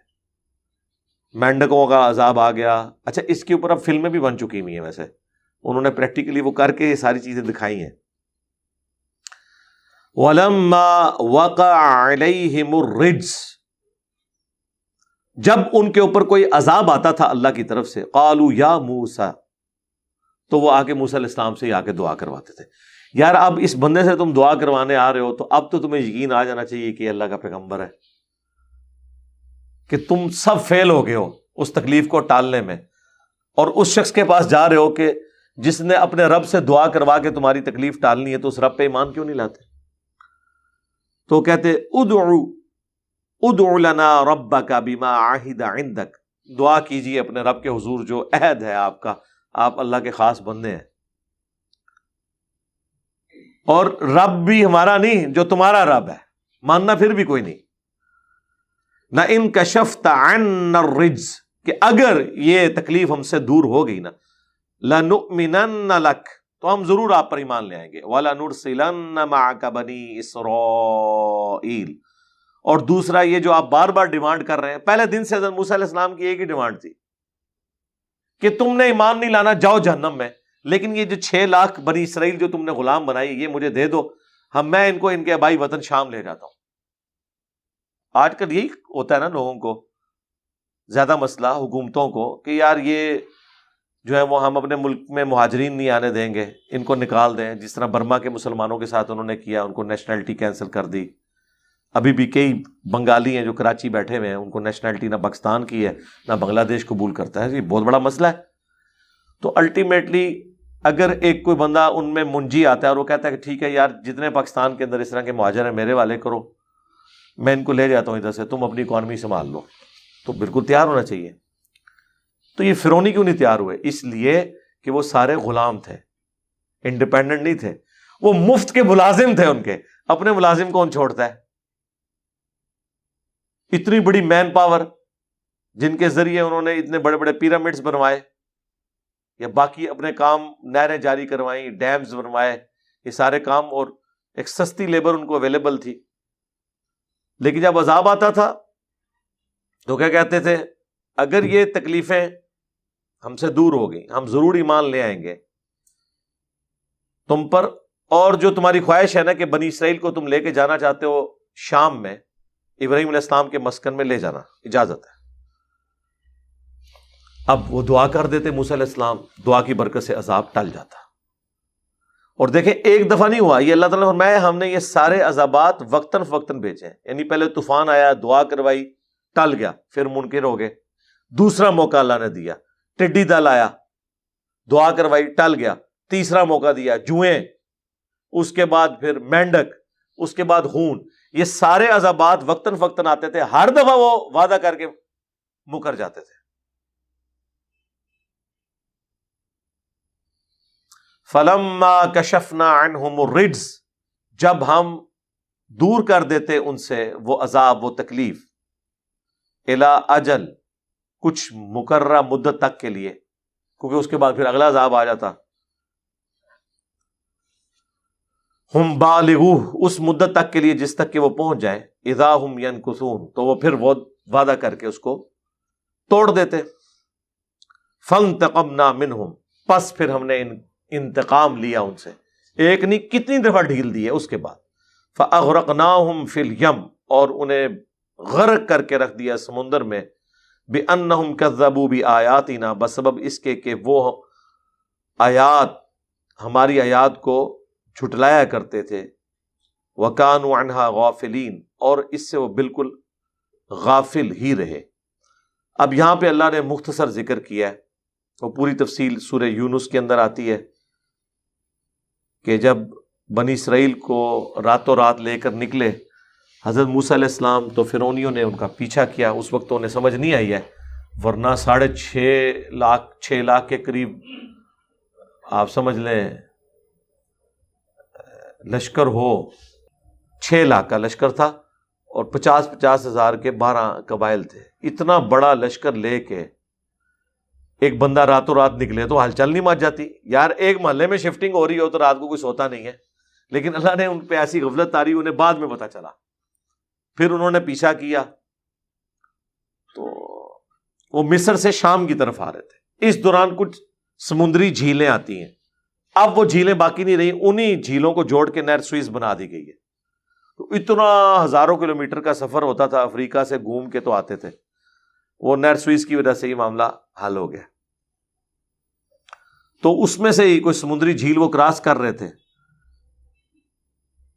مینڈکوں کا عذاب آ گیا. اچھا، اس کے اوپر اب فلمیں بھی بن چکی ہوئی ہیں، ویسے انہوں نے پریکٹیکلی وہ کر کے یہ ساری چیزیں دکھائی ہیں. وَلَمَّا وَقَعَ عَلَيْهِمُ الرِّجْزُ، جب ان کے اوپر کوئی عذاب آتا تھا اللہ کی طرف سے، قالوا یا موسیٰ، تو وہ آ کے موسیٰ علیہ السلام سے ہی آ کے دعا کرواتے تھے. یار اب اس بندے سے تم دعا کروانے آ رہے ہو تو اب تو تمہیں یقین آ جانا چاہیے کہ اللہ کا پیغمبر ہے، کہ تم سب فیل ہو گئے ہو اس تکلیف کو ٹالنے میں، اور اس شخص کے پاس جا رہے ہو کہ جس نے اپنے رب سے دعا کروا کے تمہاری تکلیف ٹالنی ہے، تو اس رب پہ ایمان کیوں نہیں لاتے؟ تو کہتے ادعو لنا ربک بما عہد عندک، دعا کیجیے اپنے رب کے حضور، جو عہد ہے آپ کا، آپ اللہ کے خاص بندے ہیں، اور رب بھی ہمارا نہیں، جو تمہارا رب ہے، ماننا پھر بھی کوئی نہیں. نہ ان کشفت عنا الرجز، کہ اگر یہ تکلیف ہم سے دور ہو گئی نا، لنؤمنن لک، تو ہم ضرور آپ پر ایمان لے آئیں گے. وَلَنُرْسِلَنَّ مَعَكَ بَنِي إِسْرَائِيلَ، اور دوسرا یہ جو آپ بار بار ڈیمانڈ کر رہے ہیں، پہلے دن سے حضرت موسیٰ علیہ السلام کی ایک ہی ڈیمانڈ تھی کہ تم نے ایمان نہیں لانا، جاؤ جہنم میں، لیکن یہ جو 6 لاکھ بنی اسرائیل جو تم نے غلام بنائی، یہ مجھے دے دو، میں ان کو ان کے آبائی وطن شام لے جاتا ہوں. آج کل یہی ہوتا ہے نا لوگوں کو، زیادہ مسئلہ حکومتوں کو، کہ یار یہ جو ہے وہ ہم اپنے ملک میں مہاجرین نہیں آنے دیں گے، ان کو نکال دیں، جس طرح برما کے مسلمانوں کے ساتھ انہوں نے کیا، ان کو نیشنلٹی کینسل کر دی. ابھی بھی کئی بنگالی ہیں جو کراچی بیٹھے ہوئے ہیں، ان کو نیشنلٹی نہ پاکستان کی ہے نہ بنگلہ دیش قبول کرتا ہے. یہ بہت بڑا مسئلہ ہے. تو الٹیمیٹلی اگر ایک کوئی بندہ ان میں منجی آتا ہے اور وہ کہتا ہے کہ ٹھیک ہے یار، جتنے پاکستان کے اندر اس طرح کے مہاجر ہیں میرے والے کرو، میں ان کو لے جاتا ہوں ادھر سے، تم اپنی اکانومی سنبھال لو، تو بالکل تیار ہونا چاہیے. تو یہ فرعونی کیوں نہیں تیار ہوئے؟ اس لیے کہ وہ سارے غلام تھے، انڈیپینڈنٹ نہیں تھے، وہ مفت کے ملازم تھے. ان کے اپنے ملازم کون چھوڑتا ہے؟ اتنی بڑی مین پاور جن کے ذریعے انہوں نے اتنے بڑے بڑے پیرامڈز بنوائے، یا باقی اپنے کام، نہریں جاری کروائیں، ڈیمز بنوائے، یہ سارے کام، اور ایک سستی لیبر ان کو اویلیبل تھی. لیکن جب عذاب آتا تھا تو کیا کہتے تھے؟ اگر یہ تکلیفیں ہم سے دور ہو گئی، ہم ضرور ایمان لے آئیں گے تم پر، اور جو تمہاری خواہش ہے نا کہ بنی اسرائیل کو تم لے کے جانا چاہتے ہو شام میں، ابراہیم علیہ السلام کے مسکن میں لے جانا، اجازت ہے. اب وہ دعا کر دیتے موسیٰ علیہ السلام، دعا کی برکت سے عذاب ٹل جاتا. اور دیکھیں ایک دفعہ نہیں ہوا یہ، اللہ تعالیٰ نے فرمایا ہم نے یہ سارے عذابات وقتاً فوقتاً بھیجے ہیں. یعنی پہلے طوفان آیا، دعا کروائی، ٹل گیا، پھر منکر ہو گئے. دوسرا موقع اللہ نے دیا، ٹڈی دل آیا، دعا کروائی، ٹل گیا. تیسرا موقع دیا، جوئیں، اس کے بعد پھر مینڈک، اس کے بعد خون. یہ سارے عذابات وقتاً فوقتاً آتے تھے، ہر دفعہ وہ وعدہ کر کے مکر جاتے تھے. فَلَمَّا كَشَفْنَا عَنْهُمُ الرِّجْزَ، جب ہم دور کر دیتے ان سے وہ عذاب، وہ تکلیف، إِلَىٰ أَجَلٍ، کچھ مقررہ مدت تک کے لیے، کیونکہ اس کے بعد پھر اگلا عذاب آ جاتا. ہم بالغوہ، اس مدت تک کے لیے جس تک کہ وہ پہنچ جائیں، اذا ہم ینکثون، تو وہ پھر وہ وعدہ کر کے اس کو توڑ دیتے. فانتقمنا منہم، پس پھر ہم نے انتقام لیا ان سے. ایک نہیں کتنی دفعہ ڈھیل دی ہے اس کے بعد. فاغرقناہم فی الیم، اور انہیں غرق کر کے رکھ دیا سمندر میں، بِأَنَّهُمْ كَذَّبُوا بِآيَاتِنَا، بسبب اس کے کہ وہ آیات، ہماری آیات کو جھٹلایا کرتے تھے، وَكَانُوا عَنْهَا غَافِلِينَ، اور اس سے وہ بالکل غافل ہی رہے۔ اب یہاں پہ اللہ نے مختصر ذکر کیا ہے، وہ پوری تفصیل سورہ یونس کے اندر آتی ہے کہ جب بنی اسرائیل کو راتوں رات لے کر نکلے حضرت موسیٰ علیہ السلام، تو فرعونیوں نے ان کا پیچھا کیا۔ اس وقت تو انہیں سمجھ نہیں آئی ہے، ورنہ 6.5 لاکھ کے قریب آپ سمجھ لیں لشکر ہو، 6 لاکھ کا لشکر تھا اور 50 ہزار کے 12 قبائل تھے۔ اتنا بڑا لشکر لے کے ایک بندہ راتوں رات نکلے تو ہلچل نہیں مچ جاتی یار، ایک محلے میں شفٹنگ ہو رہی ہو تو رات کو کوئی سوتا نہیں ہے، لیکن اللہ نے ان پہ ایسی غفلت تاری، انہیں بعد میں پتہ چلا، پھر انہوں نے پیچھا کیا تو وہ مصر سے شام کی طرف آ رہے تھے۔ اس دوران کچھ سمندری جھیلیں آتی ہیں، اب وہ جھیلیں باقی نہیں رہی، انہی جھیلوں کو جوڑ کے نہر سوئس بنا دی گئی ہے۔ تو اتنا ہزاروں کلومیٹر کا سفر ہوتا تھا، افریقہ سے گھوم کے تو آتے تھے، وہ نہر سوئس کی وجہ سے یہ معاملہ حل ہو گیا۔ تو اس میں سے ہی کوئی سمندری جھیل وہ کراس کر رہے تھے،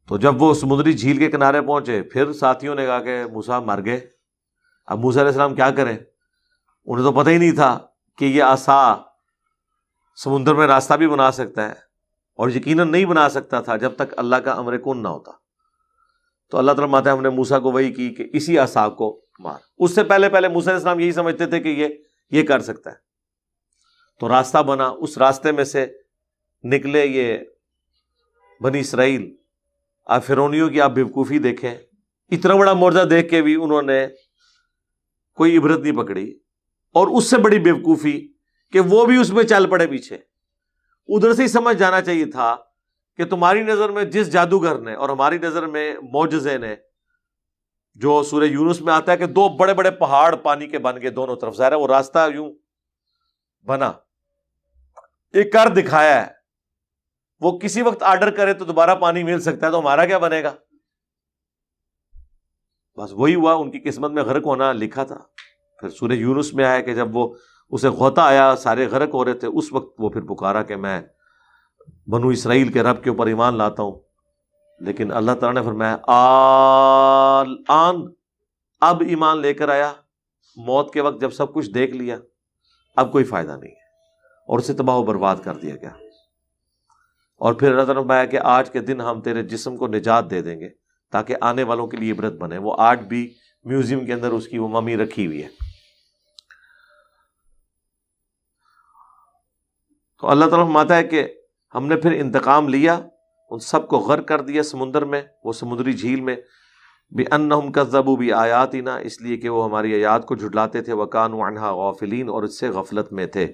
تو جب وہ سمندری جھیل کے کنارے پہنچے، پھر ساتھیوں نے کہا کہ موسیٰ مر گئے، اب موسیٰ علیہ السلام کیا کریں؟ انہیں تو پتہ ہی نہیں تھا کہ یہ عصا سمندر میں راستہ بھی بنا سکتا ہے، اور یقیناً نہیں بنا سکتا تھا جب تک اللہ کا امر کن نہ ہوتا۔ تو اللہ تعالیٰ ماتا ہم نے موسیٰ کو وحی کی کہ اسی عصا کو مار۔ اس سے پہلے موسیٰ علیہ السلام یہی سمجھتے تھے کہ یہ کر سکتا ہے، تو راستہ بنا، اس راستے میں سے نکلے یہ بنی اسرائیل۔ آپ فرعونیوں کی آپ بیوقوفی دیکھیں، اتنا بڑا معجزہ دیکھ کے بھی انہوں نے کوئی عبرت نہیں پکڑی، اور اس سے بڑی بیوقوفی کہ وہ بھی اس میں چل پڑے پیچھے۔ ادھر سے ہی سمجھ جانا چاہیے تھا کہ تمہاری نظر میں جس جادوگر نے اور ہماری نظر میں معجزے نے، جو سورہ یونس میں آتا ہے کہ 2 بڑے بڑے پہاڑ پانی کے بن گئے دونوں طرف، ظاہر ہے وہ راستہ یوں بنا، ایک کر دکھایا ہے، وہ کسی وقت آرڈر کرے تو دوبارہ پانی مل سکتا ہے، تو ہمارا کیا بنے گا؟ بس وہی ہوا، ان کی قسمت میں غرق ہونا لکھا تھا۔ پھر سورہ یونس میں آیا کہ جب وہ اسے غوطہ آیا، سارے غرق ہو رہے تھے، اس وقت وہ پھر پکارا کہ میں بنو اسرائیل کے رب کے اوپر ایمان لاتا ہوں۔ لیکن اللہ تعالیٰ نے فرمایا آن، اب ایمان لے کر آیا، موت کے وقت جب سب کچھ دیکھ لیا، اب کوئی فائدہ نہیں ہے، اور اسے تباہ و برباد کر دیا گیا۔ اور پھر اللہ تعالیٰ نے فرمایا کہ آج کے دن ہم تیرے جسم کو نجات دے دیں گے تاکہ آنے والوں کے لیے عبرت بنے۔ وہ آج بھی میوزیم کے اندر اس کی وہ ممی رکھی ہوئی ہے۔ تو اللہ تعالیٰ فرماتا ہے کہ ہم نے پھر انتقام لیا، ان سب کو غرق کر دیا سمندر میں، وہ سمندری جھیل میں، بِأَنَّهُمْ كَذَّبُوا بِآيَاتِنَا، اس لیے کہ وہ ہماری آیات کو جھٹلاتے تھے، وَكَانُوا عَنْهَا غَافِلِينَ، اور اس سے غفلت میں تھے۔